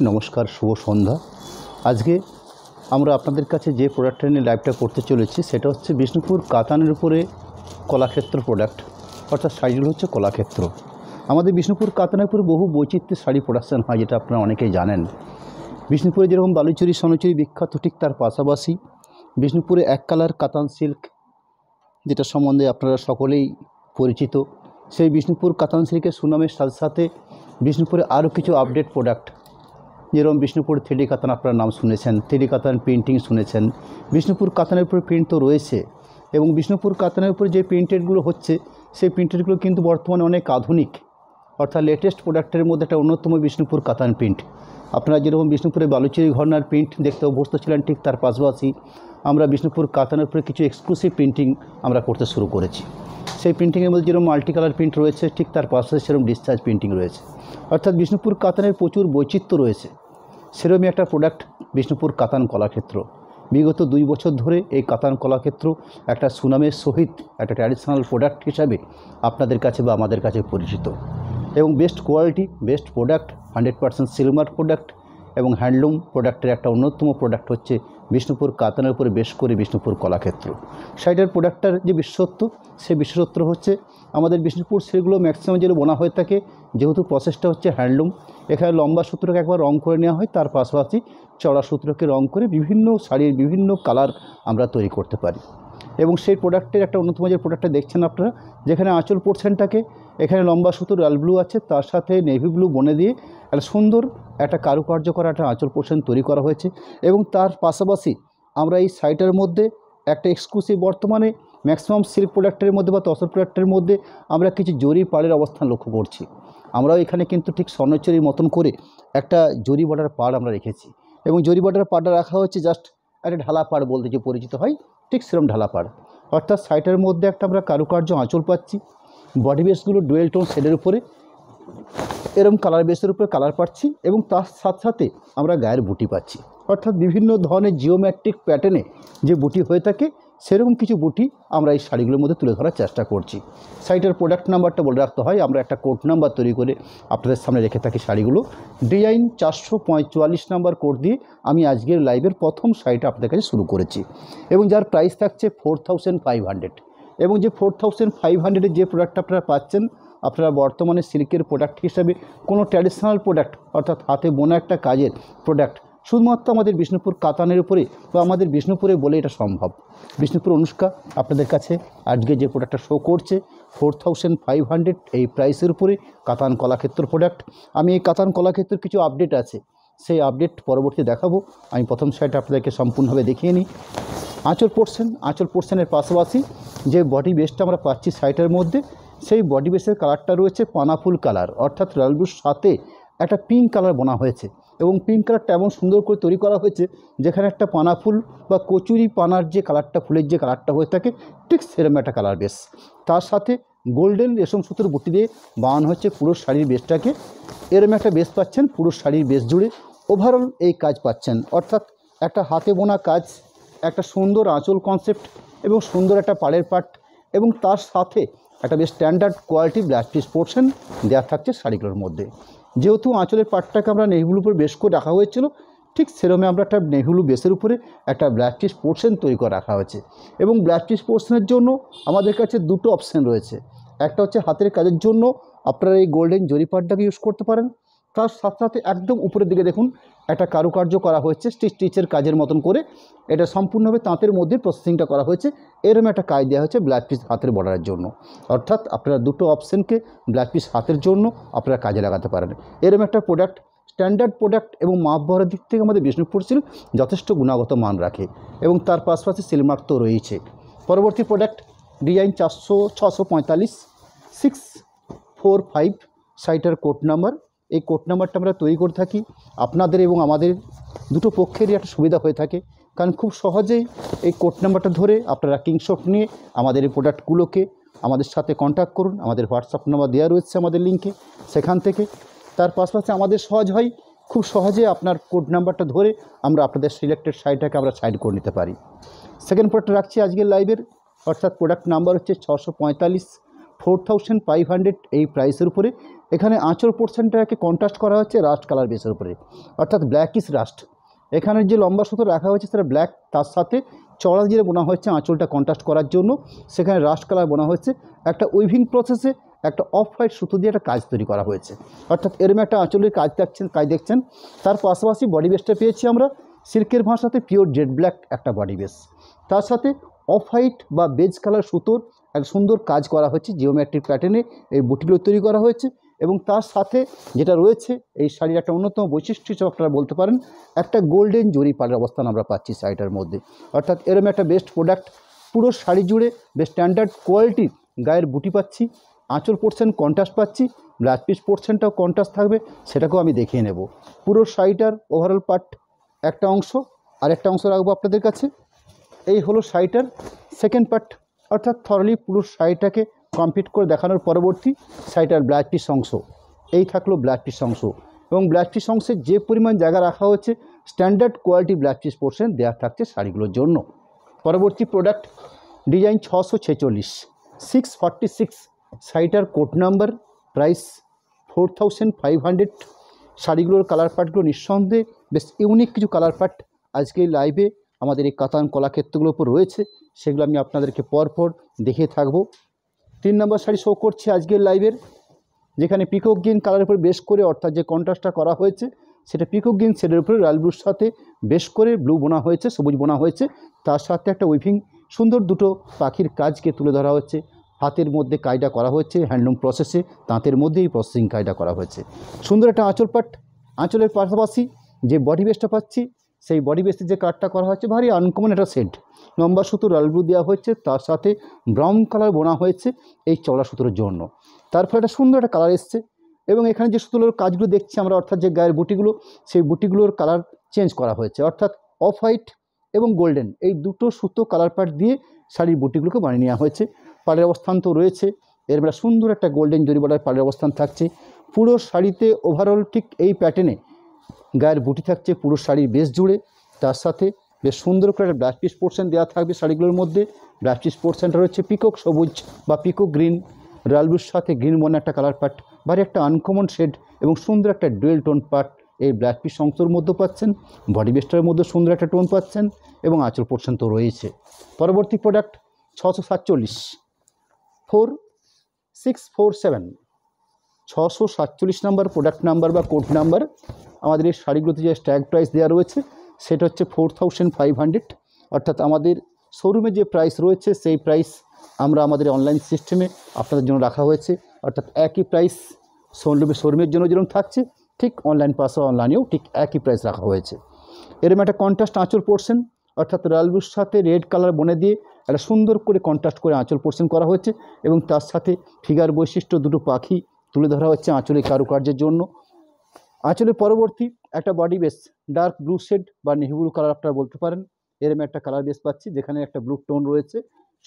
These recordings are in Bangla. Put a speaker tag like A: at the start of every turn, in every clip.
A: নমস্কার, শুভ সন্ধ্যা। আজকে আমরা আপনাদের কাছে যে প্রোডাক্টটা নিয়ে লাইভটা করতে চলেছি সেটা হচ্ছে বিষ্ণুপুর কাতানের উপরে কলাক্ষেত্র প্রোডাক্ট, অর্থাৎ শাড়িগুলো হচ্ছে কলাক্ষেত্র। আমাদের বিষ্ণুপুর কাতানের উপরে বহু বৈচিত্র্যের শাড়ি প্রোডাকশান হয়, যেটা আপনারা অনেকেই জানেন। বিষ্ণুপুরে যেরকম বালুচুরি সোনাচুরি বিখ্যাত, ঠিক তার পাশাপাশি বিষ্ণুপুরে এক কালার কাতান সিল্ক, যেটা সম্বন্ধে আপনারা সকলেই পরিচিত। সেই বিষ্ণুপুর কাতান সিল্কের সুনামের সাথে সাথে বিষ্ণুপুরে আরও কিছু আপডেট প্রোডাক্ট, যেরকম বিষ্ণুপুর থ্রিডি কাতান আপনার নাম শুনেছেন, থ্রিডি কাতান প্রিন্টিং শুনেছেন। বিষ্ণুপুর কাতানের উপরে প্রিন্ট তো রয়েছে, এবং বিষ্ণুপুর কাতানের উপরে যে প্রিন্টেডগুলো হচ্ছে সেই প্রিন্টেডগুলো কিন্তু বর্তমানে অনেক আধুনিক, অর্থাৎ লেটেস্ট প্রোডাক্টের মধ্যে একটা অন্যতম বিষ্ণুপুর কাতান প্রিন্ট। আপনারা যেরকম বিষ্ণুপুরে বালুচুরি ঘরনার প্রিন্ট দেখতে অভ্যস্ত ছিলেন, ঠিক তার পাশাপাশি আমরা বিষ্ণুপুর কাতানের উপরে কিছু এক্সক্লুসিভ প্রিন্টিং আমরা করতে শুরু করেছি। সেই প্রিন্টিংয়ের মধ্যে যেরকম মাল্টি কালার প্রিন্ট রয়েছে, ঠিক তার পাশাপাশি সেরকম ডিসচার্জ প্রিন্টিং রয়েছে। অর্থাৎ বিষ্ণুপুর কাতানের প্রচুর বৈচিত্র্য রয়েছে। সেরকমই একটা প্রোডাক্ট বিষ্ণুপুর কাতান কলাক্ষেত্র। বিগত 2 বছর ধরে এই কাতান কলাক্ষেত্র একটা সুনামের সহিত একটা ট্র্যাডিশনাল প্রোডাক্ট হিসাবে আপনাদের কাছে বা আমাদের কাছে পরিচিত, এবং বেস্ট কোয়ালিটি, বেস্ট প্রোডাক্ট, 100% সিলমার প্রোডাক্ট এবং হ্যান্ডলুম প্রোডাক্টের একটা অন্যতম প্রোডাক্ট হচ্ছে বিষ্ণুপুর কাতানের উপরে বেশ করে বিষ্ণুপুর কলাক্ষেত্র। শাড়িটার প্রোডাক্টটার যে বিশেষত্ব, সেই বিশেষত্ব হচ্ছে আমাদের বিষ্ণুপুর সেগুলো ম্যাক্সিমাম যেগুলো বোনা হয়ে থাকে, যেহেতু প্রসেসটা হচ্ছে হ্যান্ডলুম, এখানে লম্বা সূত্রকে একবার রং করে নেওয়া হয়, তার পাশাপাশি চড়া সূত্রকে রং করে বিভিন্ন শাড়ির বিভিন্ন কালার আমরা তৈরি করতে পারি। এবং সেই প্রোডাক্টের একটা অন্যতম যে প্রোডাক্টটা দেখছেন আপনারা, যেখানে আঁচল পোর্শনটাকে এখানে লম্বা সুতো রয়্যাল ব্লু আছে, তার সাথে নেভি ব্লু বনে দিয়ে একটা সুন্দর একটা কারুকার্য করা একটা আঁচল পোর্শন তৈরি করা হয়েছে। এবং তার পাশাপাশি আমরা এই শাড়িটার মধ্যে একটা এক্সক্লুসিভ, বর্তমানে ম্যাক্সিমাম সিল্ক প্রোডাক্টের মধ্যে বা তসর প্রোডাক্টের মধ্যে আমরা কিছু জরি পাড়ের অবস্থান লক্ষ্য করছি। আমরাও এখানে কিন্তু ঠিক স্বর্ণচুরির মতন করে একটা জরি বর্ডার পাড় আমরা রেখেছি, এবং জরি বর্ডার পাড়টা রাখা হচ্ছে জাস্ট একটা ঢালা পাড় বলতে যে পরিচিত হয়, ঠিক সেরকম ঢালা পাড়। অর্থাৎ শাড়িটার মধ্যে একটা আমরা কারুকার্য আঁচল পাচ্ছি, বডি বেসগুলো ডুয়েল টোন শেডের উপরে এরকম কালার বেসের উপরে কালার পাচ্ছি, এবং তার সাথে সাথে আমরা গায়ের বুটি পাচ্ছি। অর্থাৎ বিভিন্ন ধরনের জিওমেট্রিক প্যাটার্নে যে বুটি হয়ে থাকে, সেরকম কিছু বুটি আমরা এই শাড়িগুলোর মধ্যে তুলে ধরার চেষ্টা করছি। শাড়িটার প্রোডাক্ট নাম্বারটা বলে রাখতে হয়, আমরা একটা কোড নাম্বার তৈরি করে আপনাদের সামনে রেখে থাকি শাড়িগুলো। ডিআইন 445 নাম্বার কোড দিয়ে আমি আজকের লাইভের প্রথম শাড়িটা আপনাদের কাছে শুরু করেছি, এবং যার প্রাইস থাকছে 4500। এবং যে 4500-এর যে প্রোডাক্টটা আপনারা পাচ্ছেন, আপনারা বর্তমানে সিল্কের প্রোডাক্ট হিসাবে কোনো ট্র্যাডিশনাল প্রোডাক্ট, অর্থাৎ হাতে বোনা একটা কাজের প্রোডাক্ট শুধুমাত্র আমাদের বিষ্ণুপুর কাতানের উপরে বা আমাদের বিষ্ণুপুরে বলে এটা সম্ভব। বিষ্ণুপুর অনুষ্কা আপনাদের কাছে আজকে যে প্রোডাক্টটা শো করছে 4500 এই প্রাইসের উপরে কাতান কলাক্ষেত্র প্রোডাক্ট। আমি এই কাতান কলাক্ষেত্রের কিছু আপডেট আছে, সেই আপডেট পরবর্তী দেখাবো। আমি প্রথম শাড়িটা আপনাদেরকে সম্পূর্ণভাবে দেখিয়ে নিই। আঁচল পোর্শনের পাশাপাশি যে বডি বেসটা আমরা পাচ্ছি শাড়িটার মধ্যে, সেই বডি বেসের কালারটা রয়েছে পানাফুল কালার, অর্থাৎ রয়্যাল ব্লুর সাথে একটা পিঙ্ক কালার বোনা হয়েছে, এবং পিঙ্ক কালারটা এমন সুন্দর করে তৈরি করা হয়েছে যেখানে একটা পানাফুল বা কচুরি পানার যে কালারটা, ফুলের যে কালারটা হয়ে থাকে, ঠিক সেরকম একটা কালার বেস। তার সাথে গোল্ডেন রেশম সুতোর বুটি দিয়ে বানানো হচ্ছে পুরো শাড়ির বেসটাকে। এরকম একটা বেস পাচ্ছেন পুরো শাড়ির বেস জুড়ে, ওভারঅল এই কাজ পাচ্ছেন। অর্থাৎ একটা হাতে বোনা কাজ, একটা সুন্দর আঁচল কনসেপ্ট, এবং সুন্দর একটা পাড়ের পাট, এবং তার সাথে একটা বেশ standard quality blouse piece portion দেওয়া থাকছে শাড়িগুলোর মধ্যে। যেহেতু আঁচলের পাটটাকে আমরা নেভিগুলোর উপরে বেশ করে রাখা হয়েছিল, ঠিক সেরকমই আমরা একটা নেভিগুলো বেসের উপরে একটা ব্লাউজ পিস পোর্শন তৈরি করে রাখা হয়েছে। এবং ব্লাউজ পিস পোর্শনের জন্য আমাদের কাছে দুটো অপশান রয়েছে। একটা হচ্ছে হাতের কাজের জন্য আপনারা এই গোল্ডেন জরি পাটটাকে ইউজ করতে পারেন, তার সাথে সাথে একদম উপরের দিকে দেখুন একটা কারুকার্য করা হয়েছে স্টিচের কাজের মতন করে, এটা সম্পূর্ণভাবে তাঁতের মধ্যে প্রসেসিংটা করা হয়েছে। এরকম একটা কাজ দেওয়া হয়েছে ব্লাউজ পিস হাতের বর্ডারের জন্য। অর্থাৎ আপনারা দুটো অপশানকে ব্লাউজ পিস হাতের জন্য আপনারা কাজে লাগাতে পারেন। এরকম একটা প্রোডাক্ট, স্ট্যান্ডার্ড প্রোডাক্ট, এবং মাপ বহরের দিক থেকে আমাদের বিষ্ণুপুর সিল্ক যথেষ্ট গুণগত মান রাখে, এবং তার পাশাপাশি সিলমার্ক তো রয়েছে। পরবর্তী প্রোডাক্ট ডিআইন 645 645 শাড়িটার কোড নাম্বার। এই কোড নাম্বারটা আমরা তৈরি করে থাকি আপনাদের এবং আমাদের দুটো পক্ষেরই একটা সুবিধা হয়ে থাকে, কারণ খুব সহজেই এই কোড নাম্বারটা ধরে আপনারা স্ক্রিনশট নিয়ে আমাদের এই প্রোডাক্টগুলোকে আমাদের সাথে কন্ট্যাক্ট করুন। আমাদের হোয়াটসঅ্যাপ নাম্বার দেওয়া রয়েছে আমাদের লিঙ্কে, সেখান থেকে। তার পাশাপাশি আমাদের সহজ হয়, খুব সহজে আপনার কোড নাম্বারটা ধরে আমরা আপনাদের সিলেক্টেড শাড়িটাকে আমরা সাইড করে নিতে পারি। সেকেন্ড প্রোডাক্ট রাখছি আজকের লাইভের, অর্থাৎ প্রোডাক্ট নাম্বার হচ্ছে 645 4500 এই প্রাইসের উপরে। এখানে আঁচল পোর্শনটাকে কন্ট্রাস্ট করা হচ্ছে রাস্ট কালার বেসের উপরে, অর্থাৎ ব্ল্যাকিশ রাস্ট। এখানে যে লম্বা সুতো রাখা হয়েছে সেটা ব্ল্যাক, তার সাথে চড়া দিয়ে বোনা হচ্ছে আঁচলটা কন্ট্রাস্ট করার জন্য। সেখানে রাস্ট কালার বোনা হচ্ছে, একটা উইভিং প্রসেসে একটা অফ হোয়াইট সুতো দিয়ে একটা কাজ তৈরি করা হয়েছে, অর্থাৎ এরম একটা আঁচলের কাজ দেখছেন। তার পাশাপাশি বডি বেসটা পেয়েছি আমরা সিল্কের ভাষাতে পিওর জেড ব্ল্যাক একটা বডি বেস, তার সাথে অফ হোয়াইট বা বেজ কালার সুতোর এক সুন্দর কাজ করা হয়েছে, জিওমেট্রিক প্যাটার্নে এই বুটিগুলো তৈরি করা হয়েছে। এবং তার সাথে যেটা রয়েছে এই শাড়ির একটা অন্যতম বৈশিষ্ট্য হিসেবে আপনারা বলতে পারেন, একটা গোল্ডেন জরি পাড়ের অবস্থান আমরা পাচ্ছি শাড়িটার মধ্যে, অর্থাৎ এরম একটা বেস্ট প্রোডাক্ট। পুরো শাড়ি জুড়ে বেশ স্ট্যান্ডার্ড কোয়ালিটির গায়ের বুটি পাচ্ছি, আঁচল পোর্শন কন্ট্রাস্ট পাচ্ছি, ব্লাউজ পিস পোর্শনটাও কন্ট্রাস্ট থাকবে, সেটাকেও আমি দেখিয়ে নেব। পুরো শাড়িটার ওভারঅল পার্ট একটা অংশ, আর একটা অংশ রাখবো আপনাদের কাছে। এই হলো শাড়িটার সেকেন্ড পার্ট, অর্থাৎ থরলি পুরো শাড়িটাকে কমপ্লিট করে দেখানোর পরবর্তী শাড়িটার ব্লাউজ পিস অংশ। এই থাকলো ব্লাউজ পিস অংশ, এবং ব্লাউজ পিস অংশে যে পরিমাণ জায়গা রাখা হচ্ছে standard quality blouse piece portion দেওয়া থাকছে শাড়িগুলোর জন্য। পরবর্তী প্রোডাক্ট ডিজাইন 646 646 শাড়িটার কোড নাম্বার, প্রাইস 4500। শাড়িগুলোর কালার পার্টগুলো নিঃসন্দেহে বেশ ইউনিক কিছু কালার পার্ট আজকে এই লাইভে আমাদের এই কাতান কলাক্ষেত্রগুলোর উপর রয়েছে, সেগুলো আমি আপনাদেরকে পরপর দেখে থাকব। 3 নম্বর শাড়ি শো করছে আজকের লাইভের, যেখানে পিকক গ্রিন কালারের উপর বেশ করে, অর্থাৎ যে কন্ট্রাস্টটা করা হয়েছে সেটা পিকক গ্রিন শেডের উপরে লাল ব্লুর সাথে বেশ করে ব্লু বোনা হয়েছে, সবুজ বোনা হয়েছে, তার সাথে একটা উইভিং সুন্দর দুটো পাখির কাজকে তুলে ধরা হচ্ছে। হাতের মধ্যে কাজটা করা হচ্ছে হ্যান্ডলুম প্রসেসে, তাঁতের মধ্যেই প্রসেসিং কাজটা করা হয়েছে। সুন্দর একটা আঁচল পাট, আঁচলের পাশাপাশি যে বডি বেসটা পাচ্ছি সেই বডি বেসের যে কাটটা করা হয়েছে ভারী আনকমন একটা সেট, লম্বা সুতো লাল ব্লু দেওয়া হয়েছে, তার সাথে ব্রাউন কালার বোনা হয়েছে এই চওড়া সুতোর জন্য। তার ফলে একটা সুন্দর একটা কালার এসছে। এবং এখানে যে সুতোর কাজগুলো দেখছি আমরা, অর্থাৎ যে গায়ের বুটিগুলো, সেই বুটিগুলোর কালার চেঞ্জ করা হয়েছে, অর্থাৎ অফ হোয়াইট এবং গোল্ডেন এই দুটো সুতো কালার পাট দিয়ে শাড়ির বুটিগুলোকে বানিয়ে নেওয়া হয়েছে। পাড়ের অবস্থান তো রয়েছে, এর বেলা সুন্দর একটা গোল্ডেন জরি বর্ডার পাড়ের অবস্থান থাকছে। পুরো শাড়িতে ওভারঅল ঠিক এই প্যাটার্নে গায়ের বুটি থাকছে পুরো শাড়ির বেস জুড়ে। তার সাথে বেশ সুন্দর করে একটা ব্লাউজ পিস পোর্শন দেওয়া থাকবে শাড়িগুলোর মধ্যে। ব্লাউজ পিস পোর্শনটা রয়েছে পিকক সবুজ বা পিকক গ্রিন, রয়্যাল ব্লুর সাথে গ্রিন বর্ণ একটা কালার পার্ট, ভারী একটা আনকমন শেড এবং সুন্দর একটা ডুয়েল টোন পার্ট এই ব্লাউজ পিস অংশের মধ্যে পাচ্ছেন। বডি বেস্টারের মধ্যে সুন্দর একটা টোন পাচ্ছেন এবং আঁচল পোর্শন তো রয়েছে। পরবর্তী প্রোডাক্ট 647 4647 647 নাম্বার প্রোডাক্ট নাম্বার বা কোড নাম্বার। আমাদের এই শাড়িগুলোতে যে স্ট্যাগ প্রাইস দেওয়া রয়েছে সেটা হচ্ছে 4500, অর্থাৎ আমাদের শোরুমে যে প্রাইস রয়েছে সেই প্রাইস আমরা আমাদের অনলাইন সিস্টেমে আপনাদের জন্য রাখা হয়েছে, অর্থাৎ একই প্রাইস শোরুমের জন্য যেরকম থাকছে ঠিক অনলাইন পাশে অনলাইনেও ঠিক একই প্রাইস রাখা হয়েছে। এরকম একটা কন্ট্রাস্ট আঁচল পোর্শন, অর্থাৎ রয়্যাল ব্লুর সাথে রেড কালার বনে দিয়ে একটা সুন্দর করে কন্ট্রাস্ট করে আঁচল পোর্শন করা হয়েছে, এবং তার সাথে ফিগার বৈশিষ্ট্য দুটো পাখি তুলে ধরা হচ্ছে আঁচলে কারুকার্যের জন্য। আঁচলে পরবর্তী একটা body base dark blue shade বা নেভি ব্লু কালার আপনারা বলতে পারেন, এরম একটা কালার বেস পাচ্ছি, যেখানে একটা ব্লু টোন রয়েছে,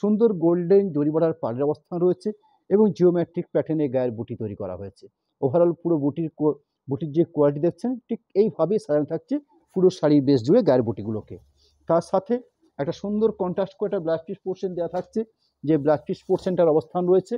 A: সুন্দর গোল্ডেন জরি বর্ডার পাড়ের অবস্থান রয়েছে এবং জিওমেট্রিক প্যাটার্নে গায়ের বুটি তৈরি করা হয়েছে। ওভারঅল পুরো বুটির যে কোয়ালিটি দেখছেন ঠিক এইভাবেই সাজানো থাকছে পুরো শাড়ির বেস জুড়ে গায়ের বুটিগুলোকে। তার সাথে একটা সুন্দর কন্ট্রাস্ট করে একটা ব্লাউজ পিস পোর্শন দেওয়া থাকছে, যে ব্লাউজ পিস পোর্শনটার অবস্থান রয়েছে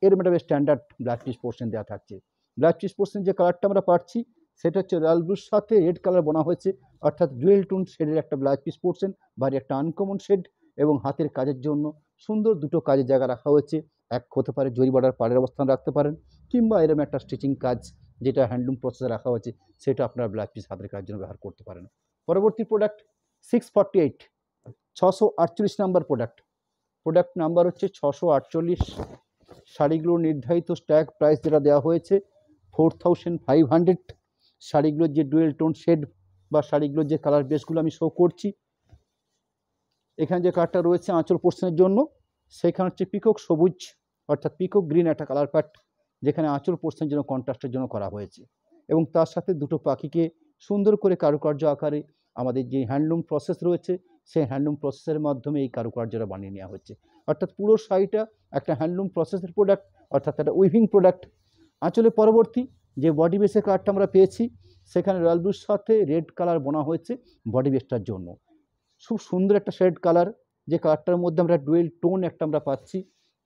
A: এরম একটা স্ট্যান্ডার্ড ব্লাউজ পিস পোর্শন দেওয়া থাকছে। ব্লাউজ পিস পোর্শন যে কালারটা আমরা পাচ্ছি সেটা হচ্ছে রয়্যাল ব্লুর সাথে রেড কালার বোনা হয়েছে, অর্থাৎ ডুয়েল টোন শেডের একটা ব্লাউজ পিস পোর্শন, ভারী একটা আনকমন শেড, এবং হাতের কাজের জন্য সুন্দর দুটো কাজের জায়গা রাখা হয়েছে। এক হতে পারে জরি বর্ডার পাড়ের অবস্থান রাখতে পারেন, কিংবা এরকম একটা স্টিচিং কাজ যেটা হ্যান্ডলুম প্রসেসে রাখা হয়েছে সেটা আপনারা ব্লাউজ পিস হাতের কাজের জন্য ব্যবহার করতে পারেন। পরবর্তী প্রোডাক্ট 648 648 নাম্বার প্রোডাক্ট নাম্বার হচ্ছে 648। শাড়িগুলোর নির্ধারিত স্ট্যাগ প্রাইস যেটা দেওয়া হয়েছে 4500। শাড়িগুলোর যে ডুয়েল টোন শেড বা শাড়িগুলোর যে কালার বেসগুলো আমি শো করছি, এখানে যে কালারটা রয়েছে আঁচল পোর্শনের জন্য সেখানে হচ্ছে পিকক সবুজ অর্থাৎ পিকক গ্রিন একটা কালার প্যাট, যেখানে আঁচল পোর্শনের জন্য কন্ট্রাস্টের জন্য করা হয়েছে, এবং তার সাথে দুটো পাখিকে সুন্দর করে কারুকার্য আকারে আমাদের যে হ্যান্ডলুম প্রসেস রয়েছে সেই হ্যান্ডলুম প্রসেসের মাধ্যমে এই কারুকার্যটা বানিয়ে নেওয়া হচ্ছে, অর্থাৎ পুরো শাড়িটা একটা হ্যান্ডলুম প্রসেসের প্রোডাক্ট, অর্থাৎ একটা উইভিং প্রোডাক্ট। আঁচলে পরবর্তী যে বডি বেসের কালারটা আমরা পেয়েছি সেখানে রয়্যাল ব্লুর সাথে রেড কালার বোনা হয়েছে বডি বেসটার জন্য। খুব সুন্দর একটা শেড কালার, যে কালারটার মধ্যে আমরা ডুয়েল টোন একটা আমরা পাচ্ছি,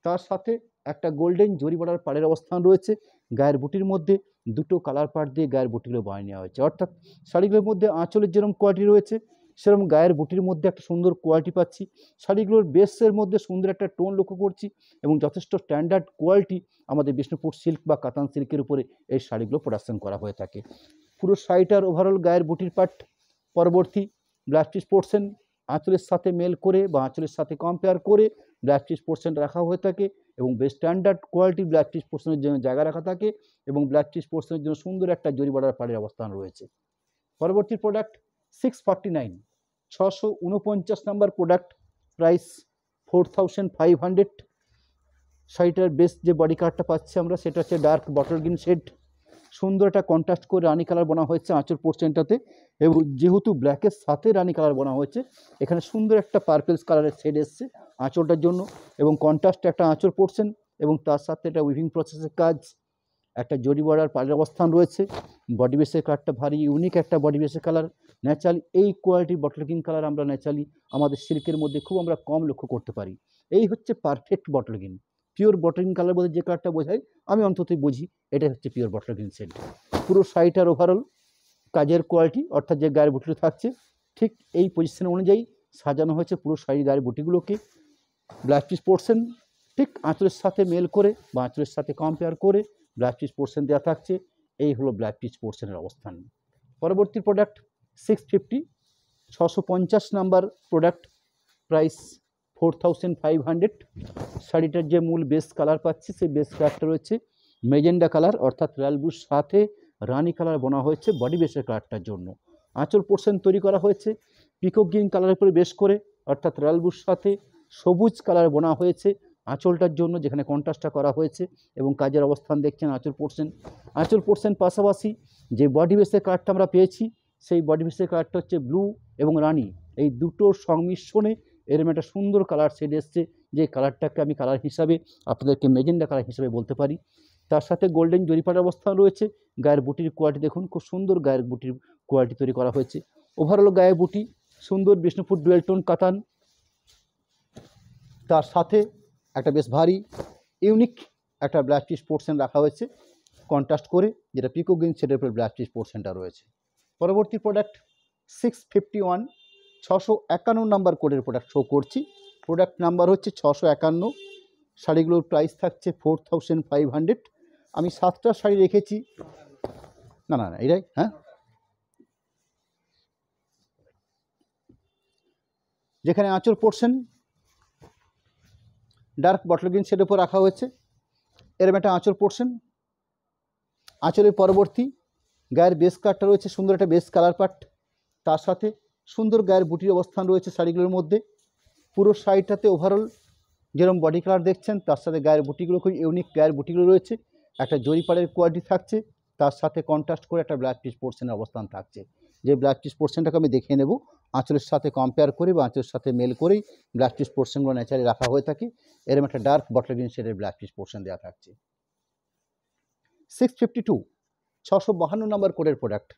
A: তার সাথে একটা গোল্ডেন জরি বর্ডার পাড়ের অবস্থান রয়েছে। গায়ের বুটির মধ্যে দুটো কালার পাড় দিয়ে গায়ের বুটিগুলো বানিয়ে নেওয়া হয়েছে, অর্থাৎ শাড়িগুলোর মধ্যে আঁচলের যেরকম কোয়ালিটি রয়েছে সেরকম গায়ের বুটির মধ্যে একটা সুন্দর কোয়ালিটি পাচ্ছি। শাড়িগুলোর বেসের মধ্যে সুন্দর একটা টোন লক্ষ্য করছি এবং যথেষ্ট স্ট্যান্ডার্ড কোয়ালিটি আমাদের বিষ্ণুপুর সিল্ক বা কাতান সিল্কের উপরে এই শাড়িগুলো প্রোডাকশন করা হয়ে থাকে। পুরো শাড়িটার ওভারঅল গায়ের বুটির পার্ট পরবর্তী ব্লাউজ পিস পোর্শন আঁচলের সাথে মেল করে বা আঁচলের সাথে কম্পেয়ার করে ব্লাউজ পিস পোর্শন রাখা হয়ে থাকে এবং বেশ স্ট্যান্ডার্ড কোয়ালিটির ব্লাউজ পিস পোর্শনের জন্য জায়গা রাখা থাকে এবং ব্লাউজ পিস পোর্শনের জন্য সুন্দর একটা জরি বর্ডার পাড়ের অবস্থান রয়েছে। পরবর্তী প্রোডাক্ট 649, 649 নাম্বার প্রোডাক্ট, প্রাইস 4500। শাড়িটার বেশ যে বডি কালারটা পাচ্ছি আমরা সেটা হচ্ছে ডার্ক বটল গ্রিন শেড, সুন্দর একটা কন্ট্রাস্ট করে রানি কালার বোনা হয়েছে আঁচল পোর্শনটাতে এবং যেহেতু ব্ল্যাকের সাথে রানি কালার বোনা হয়েছে এখানে সুন্দর একটা পার্পেলস কালারের শেড এসছে আঁচলটার জন্য এবং কন্ট্রাস্ট একটা আঁচল পোর্শন এবং তার সাথে একটা উইভিং প্রসেসের কাজ, একটা জরি বর্ডার পাড়ের অবস্থান রয়েছে। বডি বেসের কালারটা ভারী ইউনিক একটা বডি বেসের কালার। ন্যাচারালি এই কোয়ালিটির বটল গ্রিন কালার আমরা ন্যাচারালি আমাদের সিল্কের মধ্যে খুব আমরা কম লক্ষ্য করতে পারি। এই হচ্ছে perfect bottle green. Pure bottle green colour বলতে যে কালারটা বোঝায় আমি অন্ততই বুঝি এটাই হচ্ছে পিওর বটল গ্রিন শেড। পুরো শাড়িটার ওভারঅল কাজের কোয়ালিটি অর্থাৎ যে গায়ের বুটিটা থাকছে ঠিক এই পজিশন অনুযায়ী সাজানো হয়েছে পুরো শাড়ির গায়ের বুটিগুলোকে। ব্লাউজ পিস পোর্শন ঠিক আঁচলের সাথে মেল করে বা আঁচলের সাথে কম্পেয়ার করে ব্লাউজ পিস পোর্শন দেওয়া থাকছে। এই হলো ব্লাউজ পিস পোর্শনের অবস্থান। পরবর্তী প্রোডাক্ট 650, 650 নাম্বার প্রোডাক্ট, প্রাইস 4500। শাড়িটার যে মূল বেস কালার পাচ্ছি সেই বেস কালারটা রয়েছে মেজেন্ডা কালার অর্থাৎ রয়্যাল ব্লুর সাথে রানি কালার বোনা হয়েছে বডি বেসের কালারটার জন্য। আঁচল পোর্শন তৈরি করা হয়েছে পিকক গ্রিন কালারের উপরে বেস করে অর্থাৎ রয়্যাল ব্লুর সাথে সবুজ কালার বোনা হয়েছে আঁচলটার জন্য যেখানে কন্ট্রাস্টটা করা হয়েছে এবং কাজের অবস্থান দেখছেন আঁচল পোর্শন পাশাপাশি যে বডি বেসের কালারটা আমরা পেয়েছি সেই বডি বেসের কালারটা হচ্ছে ব্লু এবং রানি, এই দুটোর সংমিশ্রণে এরকম একটা সুন্দর কালার শেড এসছে যে কালারটাকে আমি কালার হিসাবে আপনাদেরকে মেজেন্ডা কালার হিসাবে বলতে পারি। তার সাথে গোল্ডেন জরিপাটার অবস্থান রয়েছে। গায়ের বুটির কোয়ালিটি দেখুন খুব সুন্দর গায়ের বুটির কোয়ালিটি তৈরি করা হয়েছে। ওভারঅল গায়ের বুটি সুন্দর বিষ্ণুপুর ডুয়েল টোন কাতান, তার সাথে একটা বেশ ভারী ইউনিক একটা ব্লাউজ পিস পোর্শন রাখা হয়েছে কন্ট্রাস্ট করে যেটা পিকক গ্রিন শেডের উপর ব্লাউজ পিস পোর্শনটা রয়েছে। পরবর্তী প্রোডাক্ট 651, 651 নাম্বার কোডের প্রোডাক্ট শো করছি। প্রোডাক্ট নাম্বার হচ্ছে 651। শাড়িগুলোর প্রাইস থাকছে 4500। আমি 7টা শাড়ি রেখেছি, না এটাই হ্যাঁ, যেখানে আঁচল পোর্শন ডার্ক বটল গ্রিন শেডের উপর রাখা হয়েছে এরম একটা আঁচল পোর্শন। আঁচলের পরবর্তী গায়ের বেস কালারটা রয়েছে সুন্দর একটা বেস কালার পার্ট, তার সাথে সুন্দর গায়ের বুটির অবস্থান রয়েছে শাড়িগুলোর মধ্যে। পুরো শাড়িটাতে ওভারঅল যেরকম বডি কালার দেখছেন তার সাথে গায়ের বুটিগুলো খুব ইউনিক গায়ের বুটিগুলো রয়েছে, একটা জরিপাড়ের কোয়ালিটি থাকছে, তার সাথে কন্ট্রাস্ট করে একটা ব্লাউজ পিস পোর্শনের অবস্থান থাকছে। যে ব্লাউজ পিস পোর্শনটাকে আমি দেখে নেব আঁচলের সাথে কম্পেয়ার করে বা আঁচলের সাথে মেল করেই ব্লাউজ পিস পোর্শনগুলো ন্যাচারালি রাখা হয়ে থাকে। এরকম একটা ডার্ক বটল গ্রিন শেডের ব্লাউজ পিস পোর্শন দেওয়া থাকছে। 652, 652 নাম্বার কোডের প্রোডাক্ট।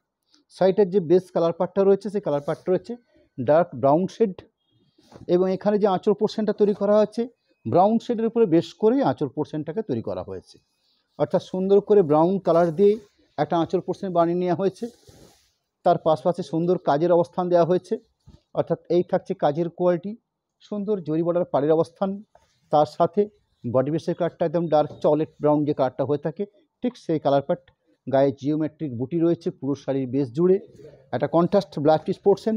A: শাড়িটার যে বেস কালার পার্টটা রয়েছে সেই কালার পার্টটা রয়েছে ডার্ক ব্রাউন শেড এবং এখানে যে আঁচল পোর্শনটা তৈরি করা হয়েছে ব্রাউন শেডের উপরে বেশ করে আঁচল পোর্শনটাকে তৈরি করা হয়েছে, অর্থাৎ সুন্দর করে ব্রাউন কালার দিয়ে একটা আঁচল পোর্শন বানিয়ে নেওয়া হয়েছে। তার পাশাপাশি সুন্দর কাজের অবস্থান দেওয়া হয়েছে, অর্থাৎ এই থাকছে কাজের কোয়ালিটি, সুন্দর জরি বর্ডার পাড়ের অবস্থান, তার সাথে বডি বেসের কালারটা একদম ডার্ক চকলেট ব্রাউন যে কালারটা হয়ে থাকে ঠিক সেই কালার পার্ট। গায়ে জিওমেট্রিক বুটি রয়েছে পুরো শাড়ির বেস জুড়ে। একটা কন্ট্রাস্ট ব্ল্যাক পিস পোর্শন,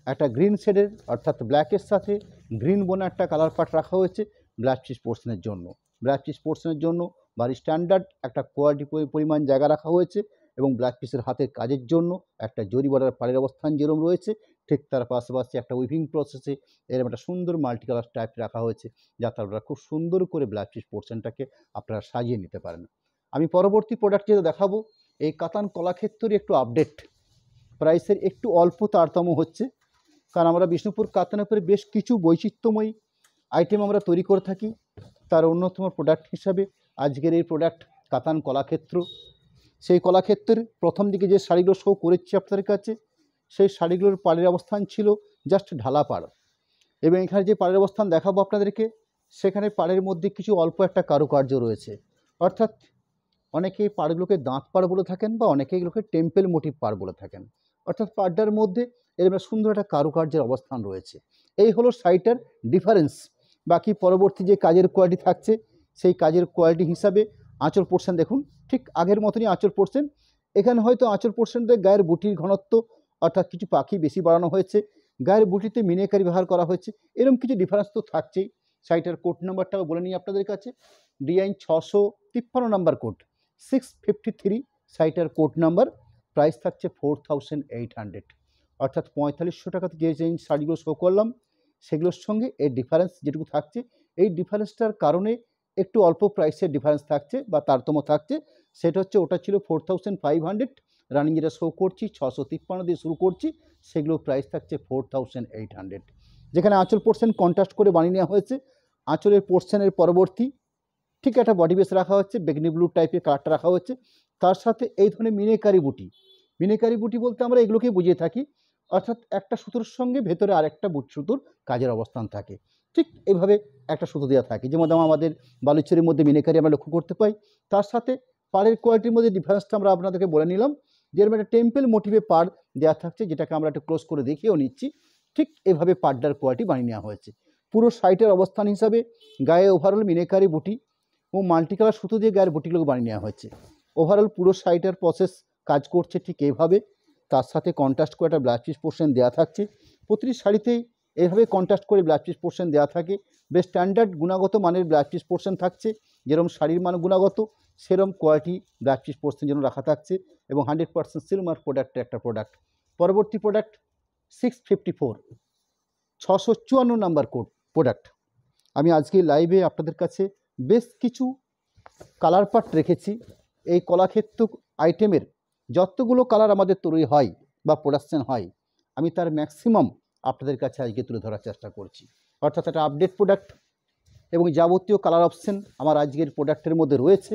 A: একটা গ্রিন শেডের অর্থাৎ ব্ল্যাকের সাথে গ্রিন বোনা একটা কালার পার্ট রাখা হয়েছে ব্ল্যাক পিস পোর্শনের জন্য। ব্ল্যাক পিস পোর্শনের জন্য ভারী স্ট্যান্ডার্ড একটা কোয়ালিটি পরিমাণ জায়গা রাখা হয়েছে এবং ব্ল্যাক পিসের হাতের কাজের জন্য একটা জরি বর্ডার পাড়ের অবস্থান যেরকম রয়েছে ঠিক তার পাশাপাশি একটা উইভিং প্রসেসে এরকম একটা সুন্দর মাল্টি কালার টাইপ রাখা হয়েছে যাতে আপনারা খুব সুন্দর করে ব্ল্যাক পিস পোর্শনটাকে আপনারা সাজিয়ে নিতে পারেন। আমি পরবর্তী প্রোডাক্ট যেটা দেখাবো এই কাতান কলাক্ষেত্রের একটু আপডেট, প্রাইসের একটু অল্প তারতম্য হচ্ছে কারণ আমরা বিষ্ণুপুর কাতানের উপরে বেশ কিছু বৈচিত্র্যময়ী আইটেম আমরা তৈরি করে থাকি। তার অন্যতম প্রোডাক্ট হিসাবে আজকের এই প্রোডাক্ট কাতান কলাক্ষেত্র। সেই কলাক্ষেত্রের প্রথম দিকে যে শাড়িগুলো শো করেছি আপনাদের কাছে সেই শাড়িগুলোর পাড়ের অবস্থান ছিল জাস্ট ঢালা পাড় এবং এখানে যে পাড়ের অবস্থান দেখাবো আপনাদেরকে সেখানে পাড়ের মধ্যে কিছু অল্প একটা কারুকার্য রয়েছে, অর্থাৎ অনেকে এই পাড়গুলোকে দাঁত পাড় বলে থাকেন বা অনেকে এগুলোকে টেম্পেল মোটিভ পাড় বলে থাকেন। অর্থাৎ পাড়টার মধ্যে এরকম একটা সুন্দর একটা কারুকার্যের অবস্থান রয়েছে। এই হলো শাড়িটার ডিফারেন্স। বাকি পরবর্তী যে কাজের কোয়ালিটি থাকছে সেই কাজের কোয়ালিটি হিসাবে আঁচল পোর্শন দেখুন ঠিক আগের মতনই আঁচল পোর্শন। এখানে হয়তো আঁচল পোর্শনতে গায়ের বুটির ঘনত্ব অর্থাৎ কিছু পাখি বেশি বাড়ানো হয়েছে, গায়ের বুটিতে মিনেকারি ব্যবহার করা হয়েছে, এরকম কিছু ডিফারেন্স তো থাকছেই। শাড়িটার কোড নাম্বারটাও বলে নিই আপনাদের কাছে, ডিআইন 653 নাম্বার কোড 653 শাড়িটার কোড নাম্বার। প্রাইস থাকছে 4800, অর্থাৎ 4500 টাকাতে যে যে শাড়িগুলো শো করলাম সেগুলোর সঙ্গে এর ডিফারেন্স যেটুকু থাকছে, এই ডিফারেন্সটার কারণে একটু অল্প প্রাইসের ডিফারেন্স থাকছে বা তারতম্য থাকছে। সেটা হচ্ছে ওটা ছিল 4500, রানিং যেটা শো করছি 653 দিয়ে শুরু করছি, সেগুলো প্রাইস থাকছে 4800। যেখানে আঁচল পোর্শন কন্ট্রাস্ট করে বানিয়ে নেওয়া হয়েছে, আঁচলের পোর্শনের পরবর্তী ঠিক একটা বডি বেস রাখা হচ্ছে, বেগনি ব্লু টাইপের কালারটা রাখা হচ্ছে, তার সাথে এই ধরনের মিনেকারি বুটি। মিনেকারি বুটি বলতে আমরা এগুলোকেই বুঝিয়ে থাকি, অর্থাৎ একটা সুতোর সঙ্গে ভেতরে আরেকটা সুতোর কাজের অবস্থান থাকে, ঠিক এইভাবে একটা সুতো দেওয়া থাকে, যেমন আমাদের বালুচেরির মধ্যে মিনেকারি আমরা লক্ষ্য করতে পাই। তার সাথে পাড়ের কোয়ালিটির মধ্যে ডিফারেন্সটা আমরা আপনাদেরকে বলে নিলাম, যেরকম একটা টেম্পেল মোটিভে পাড় দেওয়া থাকছে, যেটাকে আমরা একটু ক্লোজ করে দেখিয়েও নিচ্ছি। ঠিক এভাবে পাড়টার কোয়ালিটি বানিয়ে নেওয়া হয়েছে। পুরো সাইটের অবস্থান হিসাবে গায়ে ওভারঅল মিনেকারি বুটি ও মাল্টি কালার সুতো দিয়ে গায়ের বুটিগুলোকে বানিয়ে নেওয়া হয়েছে। ওভারঅল পুরো শাড়িটার প্রসেস কাজ করছে ঠিক এইভাবে। তার সাথে কন্ট্রাস্ট করে একটা ব্লাউজ পিস পোর্শন দেওয়া থাকছে, প্রতিটি শাড়িতেই এইভাবে কন্ট্রাস্ট করে ব্লাউজ পিস পোর্শন দেওয়া থাকে। বেশ স্ট্যান্ডার্ড গুণগত মানের ব্লাউজ পিস পোর্শন থাকছে, যেরকম শাড়ির মান গুণগত সেরকম কোয়ালিটি ব্লাউজ পিস পোর্শন যেন রাখা থাকছে, এবং 100% সিলমার প্রোডাক্টের একটা প্রোডাক্ট। পরবর্তী প্রোডাক্ট 654 654 নাম্বার কোড প্রোডাক্ট। আমি আজকে লাইভে আপনাদের কাছে বেশ কিছু কালার পার্ট রেখেছি। এই কলাক্ষেত্র আইটেমের যতগুলো কালার আমাদের তৈরি হয় বা প্রোডাকশন হয়, আমি তার ম্যাক্সিমাম আপনাদের কাছে আজকে তুলে ধরার চেষ্টা করছি। অর্থাৎ একটা আপডেট প্রোডাক্ট এবং যাবতীয় কালার অপশন আমার আজকের প্রোডাক্টের মধ্যে রয়েছে।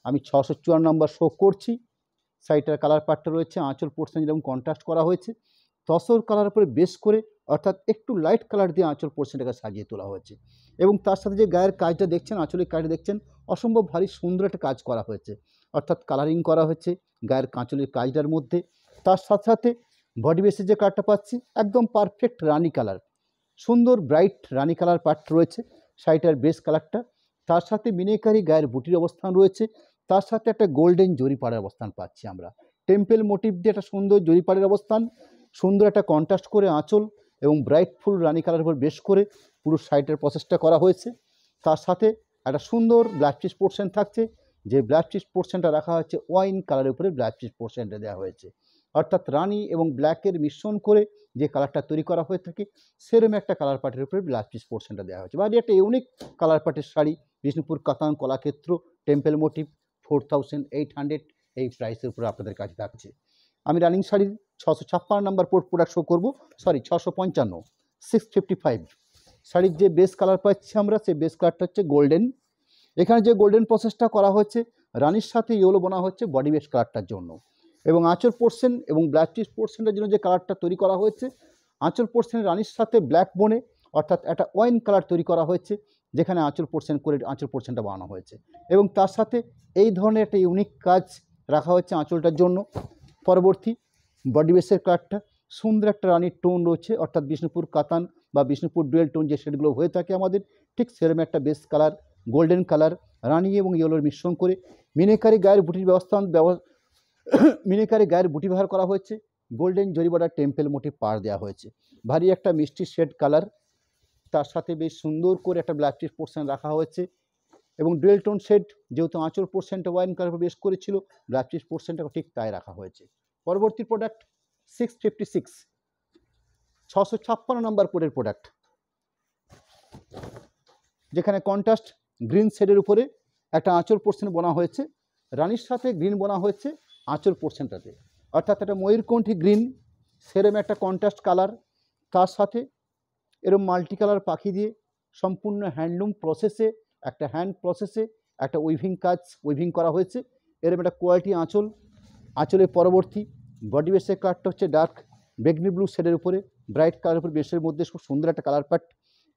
A: আমি 654 নম্বর শো করছি। শাড়িটার কালার পার্টটা রয়েছে, আঁচল পোর্শন যেরকম কন্ট্রাস্ট করা হয়েছে তসর কালার উপরে বেস করে, অর্থাৎ একটু লাইট কালার দিয়ে আঁচল পোর্শনটাকে সাজিয়ে তোলা হয়েছে। এবং তার সাথে যে গায়ের কাজটা দেখছেন, আঁচলের কাজটা দেখছেন, অসম্ভব ভারী সুন্দর একটা কাজ করা হয়েছে, অর্থাৎ কালারিং করা হয়েছে গায়ের কাঁচলের কাজটার মধ্যে। তার সাথে সাথে বডি বেসের যে কালারটা পাচ্ছি একদম পারফেক্ট রানি কালার, সুন্দর ব্রাইট রানি কালার পার্ট রয়েছে শাড়িটার বেস কালারটা। তার সাথে মিনেকারি গায়ের বুটির অবস্থান রয়েছে, তার সাথে একটা গোল্ডেন জরিপাড়ের অবস্থান পাচ্ছি আমরা। টেম্পেল মোটিভ দিয়ে একটা সুন্দর জরিপাড়ের অবস্থান, সুন্দর একটা কন্ট্রাস্ট করে আঁচল এবং ব্রাইট ফুল রানি কালারের উপর বেশ করে পুরো শাড়িটার প্রসেসটা করা হয়েছে। তার সাথে একটা সুন্দর ব্লাউজ পিস পোর্শন থাকছে, যে ব্লাউজ পিস পোর্শনটা রাখা হচ্ছে ওয়াইন কালারের উপরে ব্লাউজ পিস পোর্শনটা দেওয়া হয়েছে, অর্থাৎ রানি এবং ব্ল্যাকের মিশ্রণ করে যে কালারটা তৈরি করা হয়ে থাকে সেরকম একটা কালার পার্টের উপরে ব্লাউজ পিস পোর্শনটা দেওয়া হয়েছে। বাড়ি একটা ইউনিক কালার পার্টের শাড়ি, বিষ্ণুপুর কাতান কলাক্ষেত্র টেম্পেল মোটিভ 4800 এই প্রাইসের উপরে আপনাদের কাছে থাকছে। আমি রানিং শাড়ির 656 নাম্বার প্রোডাক্ট শো করবো, সরি 655 655 শাড়ির যে বেস কালার পাচ্ছি আমরা, সেই বেস কালারটা হচ্ছে গোল্ডেন। এখানে যে গোল্ডেন প্রসেসটা করা হচ্ছে রানির সাথে ইয়েলো বোনা হচ্ছে বডি বেস কালারটার জন্য, এবং আঁচল পোর্শন এবং ব্লাউজ পিস পোর্শনটার জন্য যে কালারটা তৈরি করা হয়েছে, আঁচল পোর্শনের রানির সাথে ব্ল্যাক বোনে অর্থাৎ একটা ওয়াইন কালার তৈরি করা হয়েছে, যেখানে আঁচল পোর্শন করে আঁচল পোর্শনটা বানানো হয়েছে, এবং তার সাথে এই ধরনের একটা ইউনিক কাজ রাখা হচ্ছে আঁচলটার জন্য। পরবর্তী বডি বেসের কালারটা সুন্দর একটা রানির টোন রয়েছে, অর্থাৎ বিষ্ণুপুর কাতান বা বিষ্ণুপুর ডুয়েল টোন যে শেডগুলো হয়ে থাকে আমাদের, ঠিক সেরকম একটা বেস কালার গোল্ডেন কালার রানি এবং ইয়েলোর মিশ্রণ করে মিনেকারি গায়ের বুটির মিনেকারি গায়ের বুটি ব্যবহার করা হয়েছে, গোল্ডেন জরিবাডার টেম্পেল মোটিভ পাড় দেওয়া হয়েছে, ভারী একটা মিষ্টি শেড কালার। তার সাথে বেশ সুন্দর করে একটা ব্লাউজ পিস পোর্শন রাখা হয়েছে, এবং ডুয়েল টোন শেড, যেহেতু আঁচল পোর্শনটা ওয়াইন কালার বেশ করেছিল, ব্লাউজ পিস পোর্শনটাকে ঠিক তাই রাখা হয়েছে। পরবর্তী প্রোডাক্ট 656 656 নম্বর কোডের প্রোডাক্ট, যেখানে কন্ট্রাস্ট গ্রিন শেডের উপরে একটা আঁচল পোর্শন বোনা হয়েছে, রানির সাথে গ্রিন বোনা হয়েছে আঁচল পোর্শনটাতে, অর্থাৎ একটা ময়ূরকণ্ঠী গ্রিন সেরম একটা কন্ট্রাস্ট কালার, তার সাথে এরম মাল্টি কালার পাখি দিয়ে সম্পূর্ণ হ্যান্ডলুম প্রসেসে একটা হ্যান্ড প্রসেসে একটা উইভিং করা হয়েছে, এরম একটা কোয়ালিটি আঁচল। আঁচলের পরবর্তী বডি বেসের কালারটা হচ্ছে ডার্ক বেগনি ব্লু শেডের উপরে ব্রাইট কালারের উপর বেসের মধ্যে খুব সুন্দর একটা কালার পাট,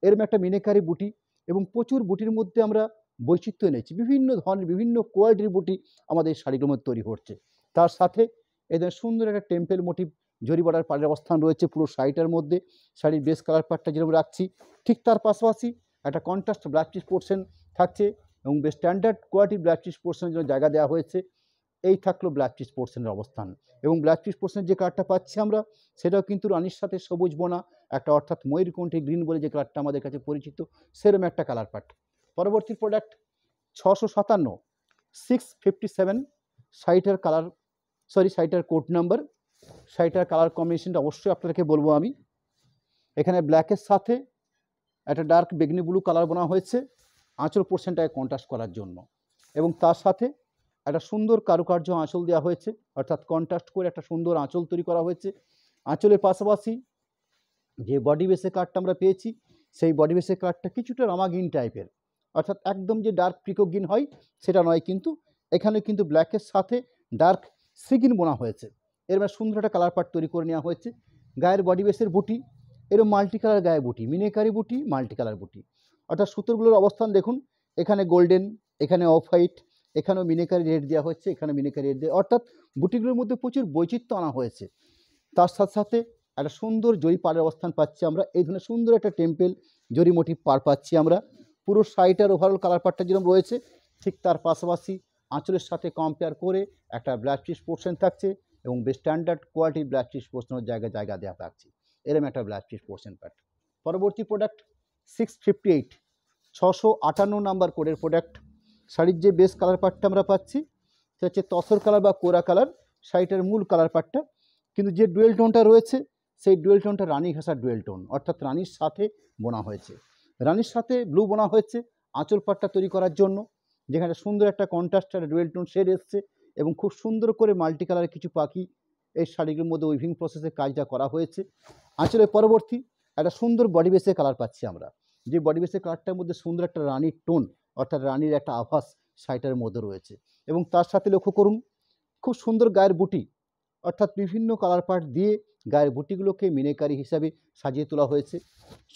A: এরম একটা মিনেকারি বুটি এবং প্রচুর বুটির মধ্যে আমরা বৈচিত্র্য এনেছি, বিভিন্ন ধরনের বিভিন্ন কোয়ালিটির বুটি আমাদের শাড়িগুলোর মধ্যে তৈরি হচ্ছে। তার সাথে এদের সুন্দর একটা টেম্পেল মোটিভ জরি বর্ডার পাড়ের অবস্থান রয়েছে পুরো শাড়িটার মধ্যে। শাড়ির বেস কালার পার্টটা যেরকম রাখছি, ঠিক তার পাশাপাশি একটা কন্ট্রাস্ট ব্ল্যাক চিজ পোর্শন থাকছে এবং বেশ স্ট্যান্ডার্ড কোয়ালিটির ব্ল্যাক চিজ পোর্শনের জন্য জায়গা দেওয়া হয়েছে। এই থাকলো ব্ল্যাক চিজ পোর্শনের অবস্থান। এবং ব্ল্যাক চিজ পোর্শনের যে কালারটা পাচ্ছি আমরা, সেটাও কিন্তু রানীর সাথে সবুজ বোনা একটা, অর্থাৎ ময়ূরকণ্ঠী গ্রিন বলে যে কালারটা আমাদের কাছে পরিচিত, সেরকম একটা কালার পার্ট। পরবর্তী প্রোডাক্ট 657 657 শাড়িটার কালার, শাড়িটার কোড নাম্বার। শাড়িটার কালার কম্বিনেশনটা অবশ্যই আপনাদেরকে বলবো আমি। এখানে ব্ল্যাকের সাথে একটা ডার্ক বেগনি ব্লু কালার বোনা হয়েছে আঁচল পোর্শনটাকে কন্ট্রাস্ট করার জন্য, এবং তার সাথে একটা সুন্দর কারুকার্য আঁচল দেওয়া হয়েছে, অর্থাৎ কন্ট্রাস্ট করে একটা সুন্দর আঁচল তৈরি করা হয়েছে। আঁচলের পাশাপাশি যে বডি বেসের কার্ডটা আমরা পেয়েছি, সেই বডি বেসের কার্ডটা কিছুটা রামা গ্রিন টাইপের, অর্থাৎ একদম যে ডার্ক পিকক গ্রিন হয় সেটা নয়, কিন্তু এখানে কিন্তু ব্ল্যাকের সাথে ডার্ক সি গ্রিন বোনা হয়েছে। এর মানে সুন্দর একটা কালার পার্ট তৈরি করে নেওয়া হয়েছে। গায়ের বডি বেসের বুটি এরকম মাল্টি কালার গায়ে বুটি, মিনেকারি বুটি, মাল্টি কালার বুটি, অর্থাৎ সুতোগুলোর অবস্থান দেখুন, এখানে গোল্ডেন, এখানে অফ হোয়াইট, এখানেও মিনেকারি রেড দেওয়া হচ্ছে, এখানে মিনেকারি রেড দেওয়া, অর্থাৎ বুটিগুলোর মধ্যে প্রচুর বৈচিত্র্য আনা হয়েছে। তার সাথে সাথে একটা সুন্দর জরি পাড়ের অবস্থান পাচ্ছি আমরা, এই ধরনের সুন্দর একটা টেম্পেল জরি মোটিভ পাড় পাচ্ছি আমরা। পুরো শাড়িটার ওভারঅল কালার পাড়টা যেরকম রয়েছে, ঠিক তার পাশাপাশি আঁচলের সাথে কম্পেয়ার করে একটা ব্ল্যাক চিজ পোর্শন থাকছে এবং বেশ স্ট্যান্ডার্ড কোয়ালিটির ব্ল্যাক চিজ পোর্শনের জায়গা দেওয়া থাকছে, এরকম একটা ব্ল্যাক চিজ পোর্শন পার্ট। পরবর্তী প্রোডাক্ট 658 658 নাম্বার কোডের প্রোডাক্ট। শাড়ির যে বেস কালার পার্টটা আমরা পাচ্ছি সেটা হচ্ছে তসর কালার বা কোরা কালার, শাড়িটার মূল কালার পার্টটা, কিন্তু যে ডুয়েল টোনটা রয়েছে সেই ডুয়েল টোনটা রানী ঘাসার ডুয়েল টোন, অর্থাৎ রানীর সাথে বোনা হয়েছে, রানীর সাথে ব্লু বোনা হয়েছে আঁচল পাটটা তৈরি করার জন্য, যেখানে সুন্দর একটা কন্ট্রাস্ট একটা ডুয়েল টোন শেড এসছে এবং খুব সুন্দর করে মাল্টি কালারের কিছু পাখি এই শাড়িগুলোর মধ্যে উইভিং প্রসেসে কাজটা করা হয়েছে। আঁচলের পরবর্তী একটা সুন্দর বডি বেসের কালার পাচ্ছি আমরা, যে বডি বেসের কালারটার মধ্যে সুন্দর একটা রানীর টোন, অর্থাৎ রানীর একটা আভাস শাড়িটার মধ্যে রয়েছে। এবং তার সাথে লক্ষ্য করুন খুব সুন্দর গায়ের বুটি, অর্থাৎ বিভিন্ন কালার পার্ট দিয়ে গায়ের বুটিগুলোকে মিনেকারি হিসাবে সাজিয়ে তোলা হয়েছে।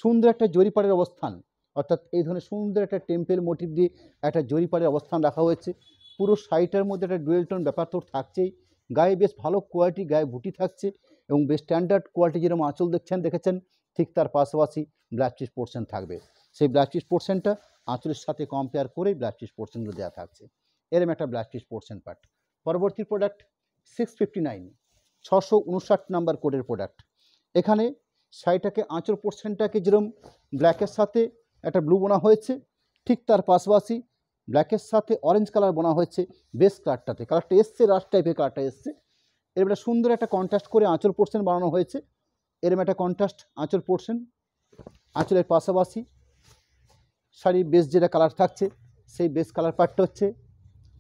A: সুন্দর একটা জরিপাড়ের অবস্থান, অর্থাৎ এই ধরনের সুন্দর একটা টেম্পেল মোটিভ দিয়ে একটা জরিপাড়ের অবস্থান রাখা হয়েছে। পুরো শাড়িটার মধ্যে একটা ডুয়েল টোন ব্যাপার তো থাকছেই, গায়ে বেশ ভালো কোয়ালিটি গায়ে বুটি থাকছে এবং বেশ স্ট্যান্ডার্ড কোয়ালিটি যেরকম আঁচল দেখেছেন, ঠিক তার পাশাপাশি ব্ল্যাক চিজ পোর্শন থাকবে। সেই ব্ল্যাক চিজ পোর্শনটা আঁচলের সাথে কম্পেয়ার করেই ব্ল্যাক চিজ পোর্শনগুলো দেওয়া থাকছে, এরম একটা ব্ল্যাক চিজ পোর্শন পার্ট। পরবর্তী প্রোডাক্ট 659 659 নাম্বার কোডের প্রোডাক্ট। এখানে শাড়িটাকে আঁচল পোর্শনটাকে যেরকম ব্ল্যাকের সাথে একটা ব্লু বোনা হয়েছে, ঠিক তার পাশাপাশি ব্ল্যাকের সাথে অরেঞ্জ কালার বোনা হয়েছে বেস কালারটাতে, কালারটা এসছে রাস্ট টাইপের কালারটা এসছে। এরম একটা সুন্দর একটা কন্ট্রাস্ট করে আঁচল পোর্শন বানানো হয়েছে, এরম একটা কন্ট্রাস্ট আঁচল পোর্শন। আঁচলের পাশাপাশি শাড়ির বেস যেটা কালার থাকছে সেই বেস কালার পার্টটা হচ্ছে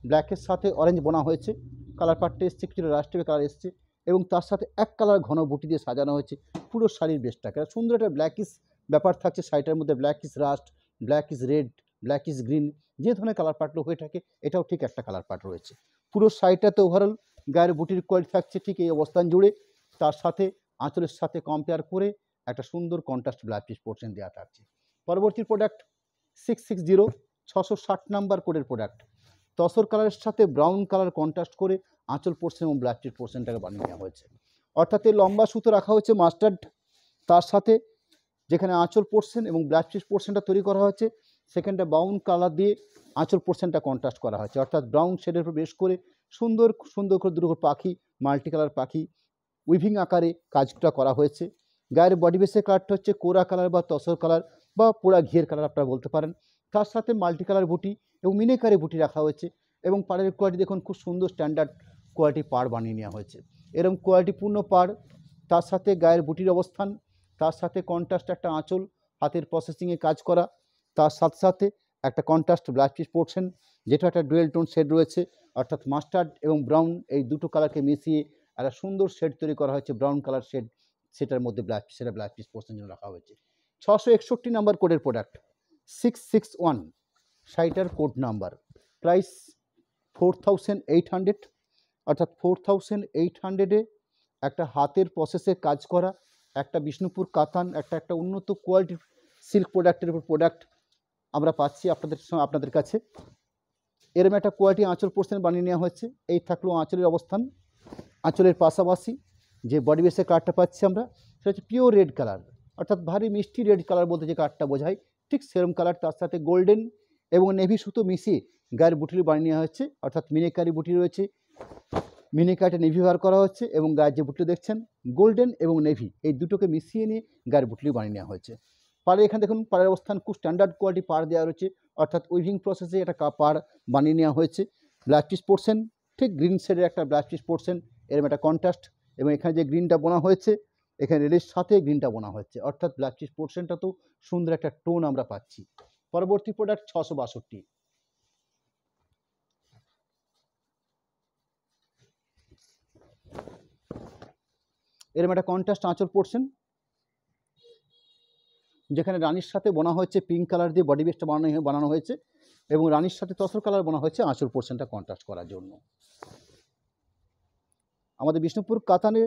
A: ব্ল্যাকের সাথে অরেঞ্জ বোনা হয়েছে, কালার পার্টটা এসছে কিছুটা রাস্ট টাইপের কালার এসছে এবং তার সাথে এক কালার ঘন বুটি দিয়ে সাজানো হয়েছে পুরো শাড়ির বেসটাকে। সুন্দর একটা ব্ল্যাকিস ব্যাপার থাকছে শাড়িটার মধ্যে, blackish rushed, blackish red, blackish green, যে ধরনের কালার পার্টগুলো হয়ে থাকে এটাও ঠিক একটা কালার পার্ট রয়েছে। পুরো শাড়িটাতে ওভারঅল গায়ের বুটির কোয়ালিটি থাকছে ঠিক এই অবস্থান জুড়ে, তার সাথে আঁচলের সাথে কম্পেয়ার করে একটা সুন্দর কন্ট্রাস্ট ব্ল্যাক চিজ পোর্শন দেওয়া থাকছে। পরবর্তী প্রোডাক্ট 660 660 নাম্বার কোডের প্রোডাক্ট। তসর কালারের সাথে ব্রাউন কালার কন্ট্রাস্ট করে আঁচল পোর্শন এবং ব্ল্যাক চিজ পোর্শনটাকে বানিয়ে নেওয়া হয়েছে, অর্থাৎ এই লম্বা সুতো রাখা হয়েছে মাস্টার্ড, তার সাথে যেখানে আঁচল পোর্শন এবং ব্ল্যাক চিজ পোর্শনটা তৈরি করা হয়েছে সেখানটা ব্রাউন কালার দিয়ে আঁচল পোর্শনটা কন্ট্রাস্ট করা হয়েছে, অর্থাৎ ব্রাউন শেডের উপর বেশ করে সুন্দর সুন্দর করে দুটো পাখি, মাল্টি কালার পাখি উইভিং আকারে কাজটা করা হয়েছে। গায়ের বডি বেসের কালারটা হচ্ছে কোরা কালার বা তসর কালার বা পোড়া ঘিয়ের কালার আপনারা বলতে পারেন, তার সাথে মাল্টি কালার বুটি এবং মিনেকারি বুটি রাখা হয়েছে এবং পাড়ের কোয়ালিটি দেখুন খুব সুন্দর স্ট্যান্ডার্ড কোয়ালিটি পাড় বানিয়ে নেওয়া হয়েছে, এরকম কোয়ালিটিপূর্ণ পাড়, তার সাথে গায়ের বুটির অবস্থান, তার সাথে কন্ট্রাস্ট একটা আঁচল হাতের প্রসেসিংয়ে কাজ করা, তার সাথে সাথে একটা কন্ট্রাস্ট ব্ল্যাক চিজ পোর্শন যেটা একটা ডুয়েল টোন শেড রয়েছে, অর্থাৎ মাস্টার্ড এবং ব্রাউন এই দুটো কালারকে মিশিয়ে একটা সুন্দর শেড তৈরি করা হয়েছে, ব্রাউন কালার শেড, সেটার মধ্যে ব্ল্যাক চিজ পোর্শন জন্য রাখা হয়েছে। 661 নাম্বার কোডের প্রোডাক্ট 661 শাড়িটার কোড নাম্বার, প্রাইস 4800, অর্থাৎ 4800-এ একটা হাতের প্রসেসে কাজ করা একটা বিষ্ণুপুর কাতান একটা উন্নত কোয়ালিটির সিল্ক প্রোডাক্টের উপর প্রোডাক্ট আমরা পাচ্ছি আপনাদের কাছে। এরম একটা কোয়ালিটি আঁচল পোর্শন বানিয়ে নেওয়া হয়েছে। এই থাকলো আঁচলের অবস্থান। আঁচলের পাশাপাশি যে বডি বেসের কালারটা পাচ্ছি আমরা, সেটা হচ্ছে পিওর রেড কালার, অর্থাৎ ভারী মিষ্টি রেড কালার বলতে যে কালারটা বোঝায়, ঠিক সেরম কালার। তার সাথে গোল্ডেন এবং নেভি সুতো মিশিয়ে গায়ের বুটিটি বানিয়ে নেওয়া হচ্ছে, অর্থাৎ মিনেকারি বুটি রয়েছে, মিনিকাটে নেভি ব্যবহার করা হচ্ছে এবং গায়ের যে বুটলি দেখছেন গোল্ডেন এবং নেভি, এই দুটোকে মিশিয়ে নিয়ে গায়ের বুটলি বানিয়ে নেওয়া হয়েছে। পাড়ে এখানে দেখুন পাড়ের অবস্থান খুব স্ট্যান্ডার্ড কোয়ালিটি পাড় দেওয়া রয়েছে, অর্থাৎ উইভিং প্রসেসে একটা পাড় বানিয়ে নেওয়া হয়েছে। ব্লাউজ পিস পোর্শন ঠিক গ্রিন শেডের একটা ব্লাউজ পিস পোর্শন, এরকম একটা কন্ট্রাস্ট, এবং এখানে যে গ্রিনটা বোনা হয়েছে এখানে রেডের সাথে গ্রিনটা বোনা হয়েছে, অর্থাৎ ব্লাউজ পিস পোর্শনটা তো সুন্দর একটা টোন আমরা পাচ্ছি। পরবর্তী প্রোডাক্ট 662। এরকম একটা কন্ট্রাস্ট আঁচল পোর্শন, যেখানে রানীর সাথে বোনা হয়েছে পিঙ্ক কালার দিয়ে বডি বেসটা বানানো হয়েছে এবং রানীর সাথে তসর কালার বোনা হয়েছে আঁচল পোর্শনটা কন্ট্রাস্ট করার জন্য। আমাদের বিষ্ণুপুর কাতানে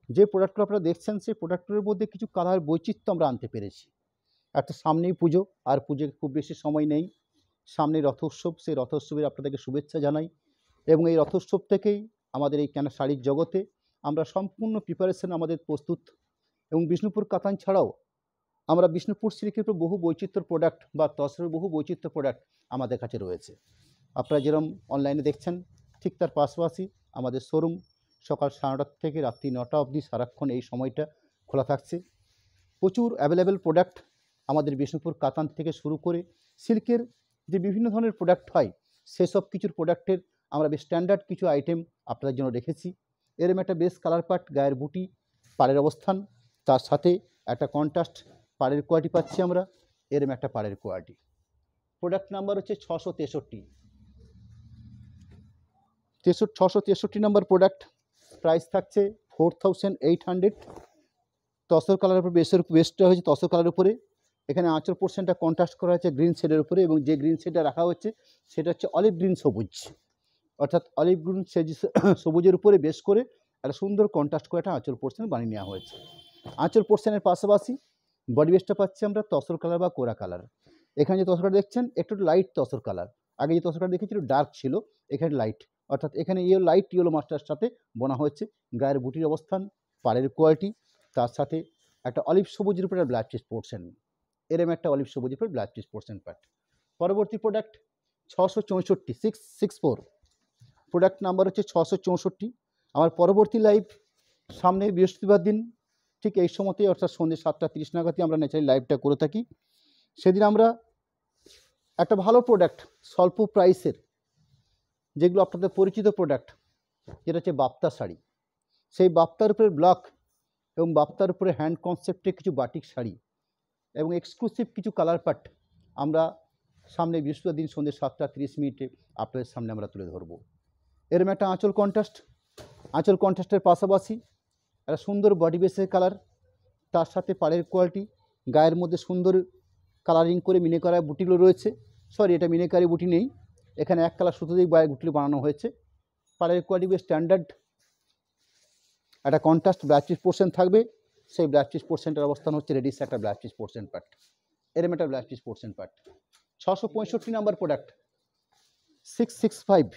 A: যে প্রোডাক্টগুলো আপনারা দেখছেন সেই প্রোডাক্টগুলোর মধ্যে কিছু কালার বৈচিত্র্য আমরা আনতে পেরেছি। একটা সামনেই পুজো, আর পুজোর খুব বেশি সময় নেই, সামনেই রথোৎসব, সেই রথোৎসবের আপনাদেরকে শুভেচ্ছা জানাই। এবং এই রথোৎসব থেকেই আমাদের এই কেনা শাড়ির জগতে আমরা সম্পূর্ণ প্রিপারেশন আমাদের প্রস্তুত। এবং বিষ্ণুপুর কাতান ছাড়াও আমরা বিষ্ণুপুর সিল্কের উপর বহু বৈচিত্র্য প্রোডাক্ট বা তসরের বহু বৈচিত্র্য প্রোডাক্ট আমাদের কাছে রয়েছে। আপনারা যেরকম অনলাইনে দেখছেন ঠিক তার পাশাপাশি আমাদের শোরুম সকাল 9:30 থেকে রাত্রি 9টা অবধি সারাক্ষণ এই সময়টা খোলা থাকছে। প্রচুর অ্যাভেলেবেল প্রোডাক্ট আমাদের বিষ্ণুপুর কাতান থেকে শুরু করে সিল্কের যে বিভিন্ন ধরনের প্রোডাক্ট হয় সেসব কিছুর প্রোডাক্টের আমরা বেশ স্ট্যান্ডার্ড কিছু আইটেম আপনাদের জন্য রেখেছি। এরম একটা বেশ কালার পাট গায়ের বুটি, পাড়ের অবস্থান, তার সাথে একটা কন্ট্রাস্ট পাড়ের কোয়ালিটি পাচ্ছি আমরা, এরম একটা পাড়ের কোয়ালিটি। প্রোডাক্ট নাম্বার হচ্ছে 663। 663 নম্বর প্রোডাক্ট, প্রাইস থাকছে 4800। তসর কালারের উপর বেসটা হয়েছে তসর কালারের উপরে। এখানে আঁচল পোর্শনটা কন্ট্রাস্ট করা হয়েছে গ্রিন শেডের উপরে, এবং যে গ্রিন শেডটা রাখা হচ্ছে সেটা হচ্ছে অলিভ গ্রিন সবুজ, অর্থাৎ অলিভ গ্রিন সবুজের উপরে বেশ করে একটা সুন্দর কন্ট্রাস্ট করে একটা আঁচল পোর্শন বানিয়ে নেওয়া হয়েছে। আঁচল পোর্শনের পাশাপাশি বডি বেসটা পাচ্ছি আমরা তসর কালার বা কোরা কালার। এখানে যে তসরটা দেখছেন একটু লাইট তসর কালার, আগে যে তসরটা দেখেছি একটু ডার্ক ছিল, এখানে লাইট, অর্থাৎ এখানে লাইট ইয়েলো মাস্টারের সাথে বোনা হয়েছে। গায়ের বুটির অবস্থান, পাড়ের কোয়ালিটি, তার সাথে একটা অলিভ সবুজের উপরে ব্লাউজ পিস পোর্শন, এরম একটা অলিভ সবুজের উপরে ব্লাউজ পিস পোর্শন পার্ট। পরবর্তী প্রোডাক্ট 664, 664। প্রোডাক্ট নাম্বার হচ্ছে 664। আমার পরবর্তী লাইভ সামনে বৃহস্পতিবার দিন ঠিক এই সময়তেই, অর্থাৎ সন্ধ্যে 7:30 নাগাদই আমরা ন্যাচারালি লাইভটা করে থাকি। সেদিন আমরা একটা ভালো প্রোডাক্ট স্বল্প প্রাইসের, যেগুলো আপনাদের পরিচিত প্রোডাক্ট, যেটা হচ্ছে বাপ্তা শাড়ি, সেই বাপ্তার উপরে ব্লক এবং বাপ্তার উপরে হ্যান্ড কনসেপ্টে কিছু বাটিক শাড়ি এবং এক্সক্লুসিভ কিছু কালার পাট আমরা সামনে বৃহস্পতিবার দিন সন্ধ্যে 7:30 আপনাদের সামনে আমরা তুলে ধরবো। এরম একটা আঁচল কন্ট্রাস্টের পাশাপাশি একটা সুন্দর বডি বেসের কালার, তার সাথে পাড়ের কোয়ালিটি, গায়ের মধ্যে সুন্দর কালারিং করে মিনেকারি বুটিগুলো রয়েছে। সরি, এটা মিনেকারি বুটি নেই, এখানে এক কালার সুতো দিয়ে গায়ের বুটিগুলো বানানো হয়েছে। পাড়ের কোয়ালিটি বেশ স্ট্যান্ডার্ড, একটা কন্ট্রাস্ট ব্লাউজ পিস পোর্শন থাকবে, সেই ব্লাউজ পিস পোর্শনটার অবস্থান হচ্ছে রেডিস একটা ব্লাউজ পিস পোর্শন পার্ট, এরম একটা ব্লাউজ পিস পোর্শন পার্ট। 665 নম্বর প্রোডাক্ট, 665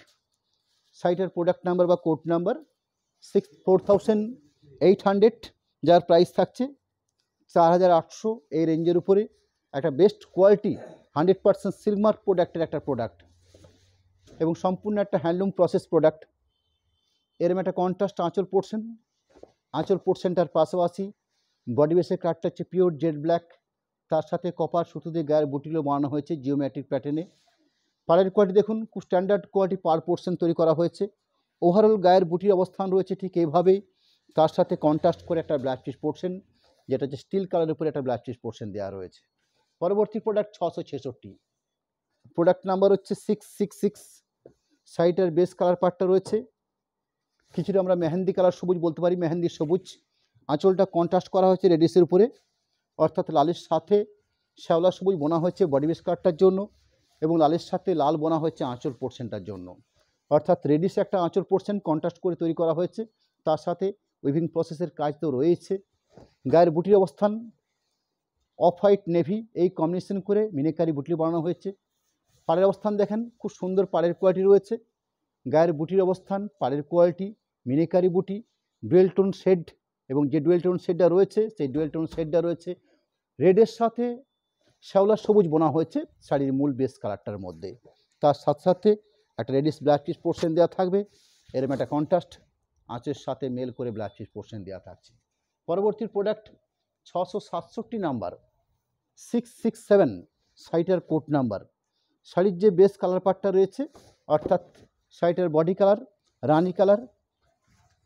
A: সাইটের প্রোডাক্ট নাম্বার বা কোড নাম্বার 4800, যার প্রাইস থাকছে 4800। এই রেঞ্জের উপরে একটা বেস্ট কোয়ালিটি 100% সিল্কমার্ক প্রোডাক্টের একটা প্রোডাক্ট এবং সম্পূর্ণ একটা হ্যান্ডলুম প্রসেস প্রোডাক্ট। এরম একটা কন্ট্রাস্ট আঁচল পোর্শনটার পাশাপাশি বডি বেসের কাটটা হচ্ছে পিওর জেড ব্ল্যাক, তার সাথে কপার সুতো দিয়ে গায়ের বুটিগুলো বানানো হয়েছে জিওমেট্রিক প্যাটার্নে। পাড়ের কোয়ালিটি দেখুন খুব স্ট্যান্ডার্ড কোয়ালিটি পার পোর্শন তৈরি করা হয়েছে। ওভারঅল গায়ের বুটির অবস্থান রয়েছে ঠিক এইভাবেই, তার সাথে কন্ট্রাস্ট করে একটা ব্লাউজ পিস পোর্শন, যেটা হচ্ছে স্টিল কালারের উপরে একটা ব্লাউজ পিস পোর্শন দেওয়া রয়েছে। পরবর্তী প্রোডাক্ট 666, প্রোডাক্ট নাম্বার হচ্ছে 666। সাইডের বেস কালার পার্টটা রয়েছে কিছুটা আমরা মেহেন্দি কালার সবুজ বলতে পারি, মেহেন্দি সবুজ। আঁচলটা কন্ট্রাস্ট করা হয়েছে রেডিসের উপরে, অর্থাৎ লালের সাথে শ্যাওলা সবুজ বোনা হয়েছে বডি বেস কালারটার জন্য এবং লালের সাথে লাল বোনা হয়েছে আঁচল পোর্শনটার জন্য, অর্থাৎ রেডিসে একটা আঁচল পোর্শন কন্ট্রাস্ট করে তৈরি করা হয়েছে। তার সাথে উইভিং প্রসেসের কাজ তো রয়েছে। গায়ের বুটির অবস্থান অফ হোয়াইট নেভি এই কম্বিনেশন করে মিনেকারি বুটি বানানো হয়েছে। পাড়ের অবস্থান দেখেন, খুব সুন্দর পাড়ের কোয়ালিটি রয়েছে। গায়ের বুটির অবস্থান, পাড়ের কোয়ালিটি, মিনেকারি বুটি, ডুয়েল টোন শেড, এবং যে ডুয়েল টোন শেডটা রয়েছে সেই ডুয়েল টোন শেডটা রয়েছে রেডের সাথে শ্যাওলা সবুজ বোনা হয়েছে শাড়ির মূল বেস কালারটার মধ্যে। তার সাথে সাথে একটা রেডিশ ব্ল্যাক পিস পোর্শন দেওয়া থাকবে, এরম একটা কন্ট্রাস্ট আঁচের সাথে মেল করে ব্ল্যাক পিস পোর্শন দেওয়া থাকছে। পরবর্তী প্রোডাক্ট 667 নাম্বার 667 শাড়িটার কোট নাম্বার। শাড়ির যে বেস কালার পার্টটা রয়েছে অর্থাৎ শাড়িটার বডি কালার রানি কালার,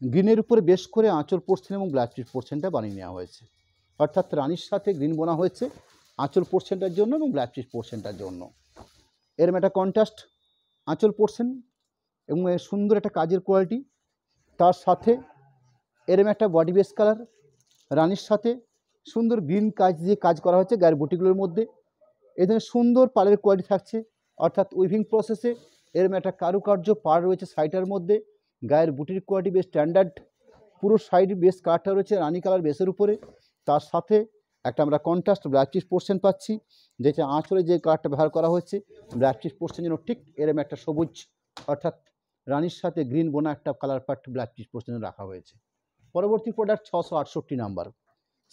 A: গ্রিনের উপরে বেশ করে আঁচল পোর্শন এবং ব্ল্যাক পিস পোর্শনটা বানিয়ে নেওয়া হয়েছে। অর্থাৎ রানির সাথে গ্রিন বোনা হয়েছে আঁচল পোর্শনটার জন্য এবং ব্ল্যাক পিস পোর্শনটার জন্য। এরম একটা কন্ট্রাস্ট আঁচল পোর্শন এবং এর সুন্দর একটা কাজের কোয়ালিটি, তার সাথে এরম একটা বডি বেস কালার রানির সাথে সুন্দর গ্রিন কাজ দিয়ে কাজ করা হচ্ছে গায়ের বুটিগুলোর মধ্যে। এখানে সুন্দর পাড়ের কোয়ালিটি থাকছে, অর্থাৎ উইভিং প্রসেসে এরম একটা কারুকার্য পাড় রয়েছে শাড়িটার মধ্যে। গায়ের বুটির কোয়ালিটি বেশ স্ট্যান্ডার্ড, পুরো শাড়ির বেস কালারটা রয়েছে রানি কালার বেসের উপরে। তার সাথে একটা আমরা কন্ট্রাস্ট ব্ল্যাক চিজ পোর্শন পাচ্ছি, যেটা আঁচলে যে কালারটা ব্যবহার করা হয়েছে ব্ল্যাক চিজ পোর্শন যেন ঠিক এরম একটা সবুজ অর্থাৎ রানির সাথে গ্রিন বোনা একটা কালার পার্ট ব্ল্যাক চিজ পোর্শনে রাখা হয়েছে। পরবর্তী প্রোডাক্ট 668 নাম্বার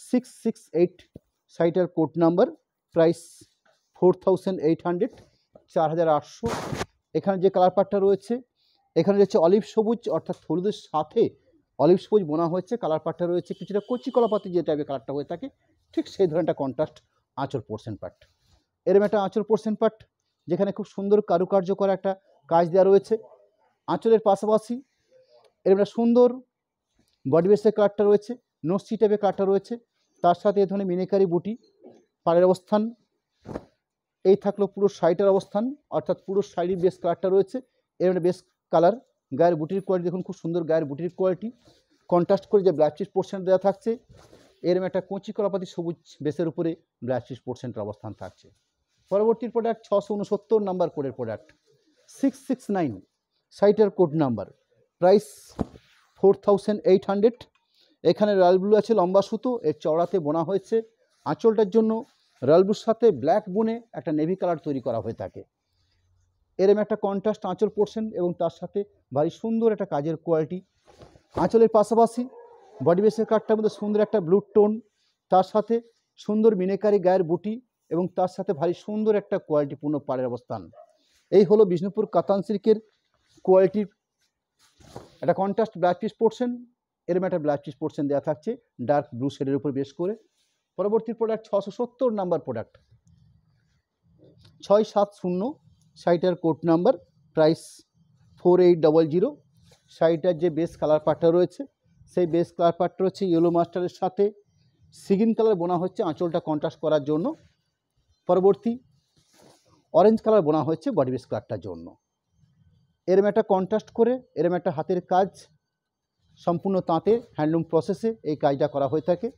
A: 668 শাড়িটার কোড নাম্বার, প্রাইস 4800 4800। এখানে যে কালার পার্টটা রয়েছে এখানে রয়েছে অলিভ সবুজ, অর্থাৎ হলুদের সাথে অলিভ সবুজ বোনা হয়েছে। কালার পার্টটা রয়েছে কিছুটা কচি কলাপাতি যে টাইপের কালারটা হয়ে থাকে ঠিক সেই ধরনের একটা কন্ট্রাস্ট আঁচল পোর্শন পার্ট। এরম একটা আঁচল পোর্শন পার্ট যেখানে খুব সুন্দর কারুকার্য করা একটা কাজ দেওয়া রয়েছে। আঁচলের পাশাপাশি এরম একটা সুন্দর বডি বেসের কালারটা রয়েছে, নস্যি টাইপের কালারটা রয়েছে। তার সাথে এ ধরনের মিনেকারি বুটি, পাড়ের অবস্থান এই থাকলো পুরো শাড়িটার অবস্থান, অর্থাৎ পুরো শাড়ির বেস কালারটা রয়েছে এর একটা বেস কালার। গায়ের বুটির কোয়ালিটি দেখুন, খুব সুন্দর গায়ের বুটির কোয়ালিটি, কন্ট্রাস্ট করে যে ব্ল্যাক চিজ পোর্শন দেওয়া থাকছে এরম একটা কচি কলাপাতি সবুজ বেসের উপরে ব্ল্যাক চিজ পোর্শনটার অবস্থান থাকছে। পরবর্তী প্রোডাক্ট 669 নাম্বার কোডের প্রোডাক্ট 669 শাড়িটার কোড নাম্বার, প্রাইস 4800। এখানে রয়্যাল ব্লু আছে লম্বা সুতো, এর চওড়াতে বোনা হয়েছে। আঁচলটার জন্য রয়্যাল ব্লুর সাথে ব্ল্যাক বুনে একটা নেভি কালার তৈরি করা হয়ে থাকে। এরম একটা কন্ট্রাস্ট আঁচল পোর্শন এবং তার সাথে ভারী সুন্দর একটা কাজের কোয়ালিটি। আঁচলের পাশাপাশি বডি বেসের কাটটার মধ্যে সুন্দর একটা ব্লু টোন, তার সাথে সুন্দর মিনেকারি গায়ের বুটি এবং তার সাথে ভারী সুন্দর একটা কোয়ালিটিপূর্ণ পাড়ের অবস্থান। এই হলো বিষ্ণুপুর কাতান সিল্কের কোয়ালিটির একটা কন্ট্রাস্ট ব্ল্যাক পিস পোর্শন। এরম একটা ব্ল্যাক পিস পোর্শন দেওয়া থাকছে ডার্ক ব্লু শেডের উপর বেশ করে। পরবর্তী প্রোডাক্ট 670 নাম্বার প্রোডাক্ট 670 শাড়িটার কোড নাম্বার, প্রাইস 4800। শাড়িটার যে বেস কালার পার্টটা রয়েছে সেই বেস কালার পার্টটা হচ্ছে ইয়েলো মাস্টারের সাথে সিগিন কালার বোনা হচ্ছে আঁচলটা কন্ট্রাস্ট করার জন্য। পরবর্তী অরেঞ্জ কালার বোনা হচ্ছে বডি বেস কালারটার জন্য। এরম একটা কন্ট্রাস্ট করে এরম একটা হাতের কাজ, সম্পূর্ণ তাঁতে হ্যান্ডলুম প্রসেসে এই কাজটা করা হয়ে থাকে।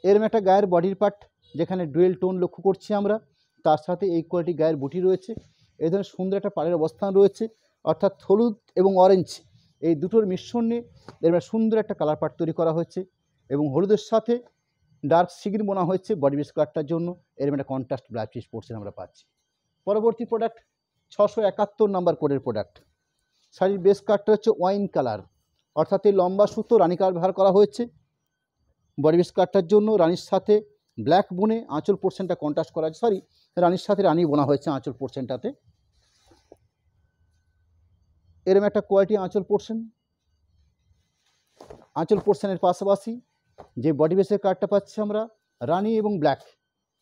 A: এরম একটা গায়ের বডির পার্ট যেখানে ডুয়েল টোন লক্ষ্য করছি আমরা, তার সাথে এই কোয়ালিটি গায়ের বুটি রয়েছে। এই ধরনের সুন্দর একটা পাড়ের অবস্থান রয়েছে, অর্থাৎ হলুদ এবং অরেঞ্জ এই দুটোর মিশ্রণে এরম সুন্দর একটা কালার পার্ট তৈরি করা হয়েছে এবং হলুদের সাথে ডার্ক সিগিন বোনা হয়েছে বডি বেস কালারটার জন্য। এরম একটা কন্ট্রাস্ট ব্ল্যাক চিজ পোর্শন আমরা পাচ্ছি। পরবর্তী প্রোডাক্ট 671 নাম্বার কোডের প্রোডাক্ট। শাড়ির বেস কালারটা হচ্ছে ওয়াইন কালার, অর্থাৎ এই লম্বা সুতো রানী কালার ব্যবহার করা হয়েছে বডি বেস কালারটার জন্য। রানীর সাথে ব্ল্যাক বুনে আঁচল পোর্শনটা কন্ট্রাস্ট করা, রানীর সাথে রানী বোনা হয়েছে আঁচল পোর্শনটাতে। এরম একটা কোয়ালিটি আঁচল পোর্শন। আঁচল পোর্শনের পাশাপাশি যে বডি বেসের কালারটা পাচ্ছি আমরা রানী এবং ব্ল্যাক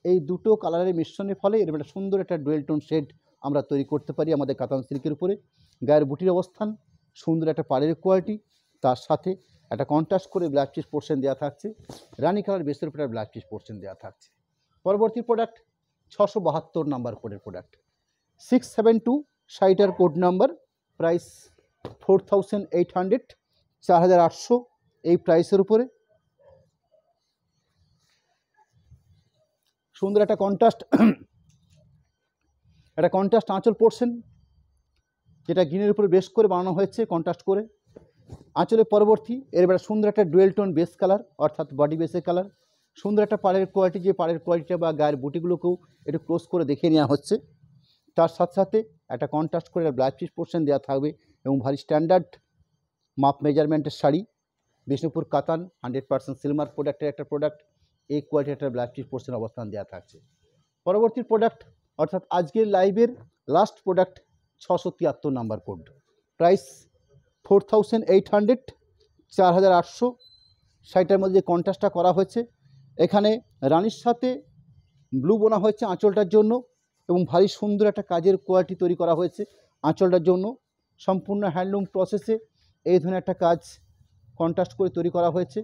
A: এই দুটো কালারের মিশ্রণের ফলে এরকম একটা সুন্দর একটা ডুয়েল টোন শেড আমরা তৈরি করতে পারি আমাদের কাতান সিল্কের উপরে। গায়ের বুটির অবস্থান, সুন্দর একটা পাড়ের কোয়ালিটি, তার সাথে একটা কন্ট্রাস্ট করে ব্ল্যাক চিজ পোর্শন দেওয়া থাকছে। রানী কালার বেসের উপরে ব্ল্যাক চিজ পোর্শন দেওয়া থাকছে। পরবর্তী প্রোডাক্ট 672 নাম্বার কোডের প্রোডাক্ট 672 শাড়িটার কোড নাম্বার, প্রাইস 4800 4800 এই প্রাইসের উপরে। সুন্দর একটা কন্ট্রাস্ট আঁচল পোর্শন যেটা গ্রিনের উপরে বেশ করে বানানো হয়েছে কন্ট্রাস্ট করে। আঁচলের পরবর্তী এর সুন্দর একটা ডুয়েল টোন বেস কালার, অর্থাৎ বডি বেসের কালার, সুন্দর একটা পাড়ের কোয়ালিটি, যে পাড়ের কোয়ালিটিটা বা গায়ের বুটিগুলোকেও একটু ক্লোজ করে দেখিয়ে নেওয়া হচ্ছে। তার সাথে সাথে একটা কন্ট্রাস্ট করে ব্লাউজ পিস পোর্শন দেওয়া থাকবে এবং ভারী স্ট্যান্ডার্ড মাপ মেজারমেন্টের শাড়ি, বিষ্ণুপুর কাতান 100% সিলমার প্রোডাক্টের একটা প্রোডাক্ট। এই কোয়ালিটির একটা ব্লাউজ পিস পোর্শন অবস্থান দেওয়া থাকছে। পরবর্তী প্রোডাক্ট অর্থাৎ আজকের লাইভের last product 673 number code, price 4800, 4800। শাড়িটার মধ্যে যে কন্ট্রাস্টটা করা হয়েছে, এখানে রানীর সাথে ব্লু বোনা হয়েছে আঁচলটার জন্য এবং ভারী সুন্দর একটা কাজের কোয়ালিটি তৈরি করা হয়েছে আঁচলটার জন্য। সম্পূর্ণ হ্যান্ডলুম প্রসেসে এই ধরনের একটা কাজ কন্ট্রাস্ট করে তৈরি করা হয়েছে।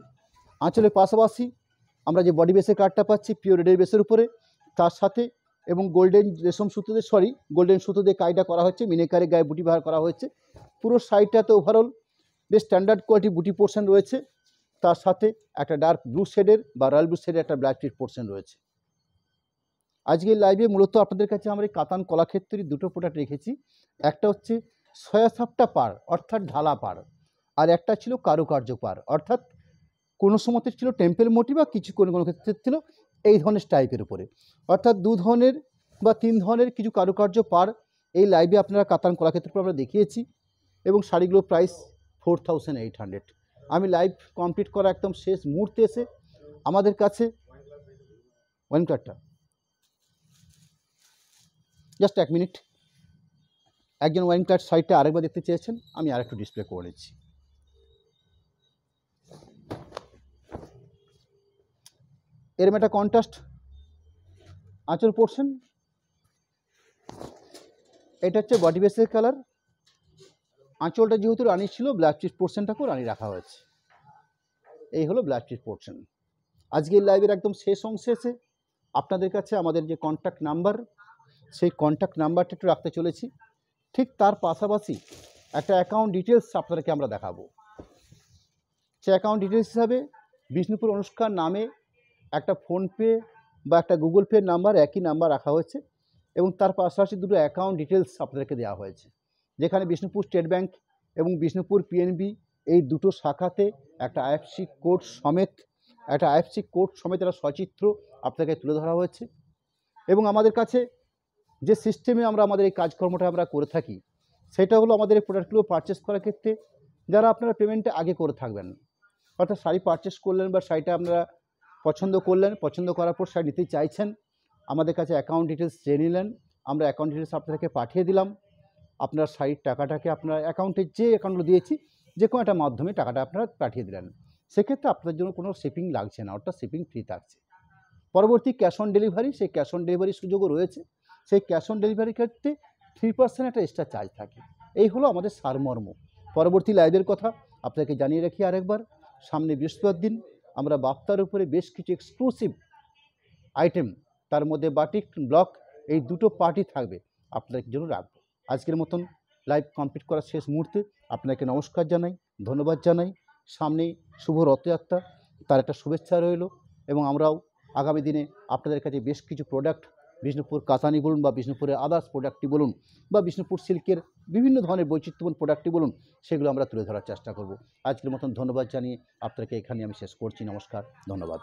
A: আঁচলের পাশাপাশি আমরা যে বডি বেসের কার্ডটা পাচ্ছি পিওর রেডের বেসের উপরে, তার সাথে এবং গোল্ডেন রেশম সুতো দিয়ে গোল্ডেন সুতো দিয়ে কাজটা করা হচ্ছে, মিনেকারের গায়ে বুটি ব্যবহার করা হয়েছে। পুরো শাড়িটাতে ওভারঅল বেশ স্ট্যান্ডার্ড কোয়ালিটি বুটি পোর্শন রয়েছে, তার সাথে একটা ডার্ক ব্লু শেডের বা রয়্যাল ব্লু শেডের একটা ব্ল্যাক পিস পোর্শন রয়েছে। আজকের লাইভে মূলত আপনাদের কাছে আমরা এই কাতান কলাক্ষেত্রের দুটো প্রোডাক্ট রেখেছি। একটা হচ্ছে সয়াসাপটা পাড় অর্থাৎ ঢালা পাড়, আর একটা ছিল কারুকার্য পাড় অর্থাৎ কোনো সময়তে ছিল টেম্পেল মোটিভ বা কিছু কোনো ক্ষেত্রে ছিল এই ধরনের টাইপের উপরে, অর্থাৎ 2 ধরনের বা 3 ধরনের কিছু কারুকার্য পাড় এই লাইভে আপনারা কাতান কলাক্ষেত্র আমরা দেখিয়েছি এবং শাড়িগুলোর প্রাইস 4800। আমি লাইভ কমপ্লিট করা একদম শেষ মুহূর্তে এসে আমাদের কাছে ওয়ান কার্ডটা জাস্ট 1 মিনিট, একজন ওয়াইন কার্ড শাড়িটা আরেকবার দেখতে চেয়েছেন, আমি আরেকটু ডিসপ্লে করে নিচ্ছি। এরম একটা কন্ট্রাস্ট আঁচল পোর্শন, এটা হচ্ছে বডি বেসের কালার। আঁচলটা যেহেতু রানি ছিল, ব্লাউজ পিস পোর্শনটাকেও রানি রাখা হয়েছে। এই হলো ব্লাউজ পিস পোর্শন। আজকের লাইভের একদম শেষ অংশে এসে আপনাদের কাছে আমাদের যে কন্ট্যাক্ট নাম্বার, সেই কন্ট্যাক্ট নাম্বারটা একটু রাখতে চলেছি। ঠিক তার পাশাপাশি একটা অ্যাকাউন্ট ডিটেলস আপনাদেরকে আমরা দেখাবো। সে অ্যাকাউন্ট ডিটেলস হিসাবে বিষ্ণুপুর অনুষ্কার নামে একটা ফোনপে বা একটা গুগল পের নাম্বার, একই নাম্বার রাখা হয়েছে এবং তার পাশাপাশি দুটো অ্যাকাউন্ট ডিটেলস আপনাদেরকে দেওয়া হয়েছে, যেখানে বিষ্ণুপুর স্টেট ব্যাংক এবং বিষ্ণুপুর পিএনবি এই দুটো শাখাতে একটা আইএফসি কোড সমেত একটা সচিত্র আপনাকে তুলে ধরা হয়েছে। এবং আমাদের কাছে যে সিস্টেমে আমরা আমাদের এই কাজকর্মটা আমরা করে থাকি, সেটা হলো আমাদের এই প্রোডাক্টগুলো পারচেস করার ক্ষেত্রে যারা আপনারা পেমেন্টটা আগে করে থাকবেন, অর্থাৎ শাড়ি পারচেস করলেন বা শাড়িটা আপনারা পছন্দ করলেন, পছন্দ করার পর শাড়ি নিতে চাইছেন, আমাদের কাছে অ্যাকাউন্ট ডিটেলস চেয়ে নিলেন, আমরা অ্যাকাউন্ট ডিটেলস আপনাদেরকে পাঠিয়ে দিলাম। আপনার শাড়ির টাকাটাকে আপনার অ্যাকাউন্টে যে অ্যাকাউন্টগুলো দিয়েছি যে কোনো একটা মাধ্যমে টাকাটা আপনারা পাঠিয়ে দিলেন। সেক্ষেত্রে আপনাদের জন্য কোনো শিপিং লাগছে না, অর্থাৎ শিপিং ফ্রি থাকছে। পরবর্তী ক্যাশ অন ডেলিভারি, সেই ক্যাশ অন ডেলিভারির সুযোগও রয়েছে। সেই ক্যাশ অন ডেলিভারির ক্ষেত্রে 3% একটা এক্সট্রা চার্জ থাকে। এই হলো আমাদের সারমর্ম। পরবর্তী লাইভের কথা আপনাকে জানিয়ে রাখি আরেকবার, সামনে বৃহস্পতিবার দিন আমরা বাপ্তার উপরে বেশ কিছু এক্সক্লুসিভ আইটেম, তার মধ্যে বাটিক ব্লক, এই দুটো পার্টি থাকবে আপনাদের জন্য রাখবো। আজকের মতন লাইভ কমপ্লিট করার শেষ মুহূর্তে আপনাকে নমস্কার জানাই, ধন্যবাদ জানাই। সামনে শুভ রথযাত্রা, তার একটা শুভেচ্ছা রইল এবং আমরাও আগামী দিনে আপনাদের কাছে বেশ কিছু প্রোডাক্ট, বিষ্ণুপুর কাতানি বলুন বা বিষ্ণুপুরের আদার্স প্রোডাক্টটি বলুন বা বিষ্ণুপুর সিল্কের বিভিন্ন ধরনের বৈচিত্র্যপূর্ণ প্রোডাক্টটি বলুন, সেগুলো আমরা তুলে ধরার চেষ্টা করব। আজকের মতন ধন্যবাদ জানিয়ে আপনাকে এখানে আমি শেষ করছি। নমস্কার, ধন্যবাদ।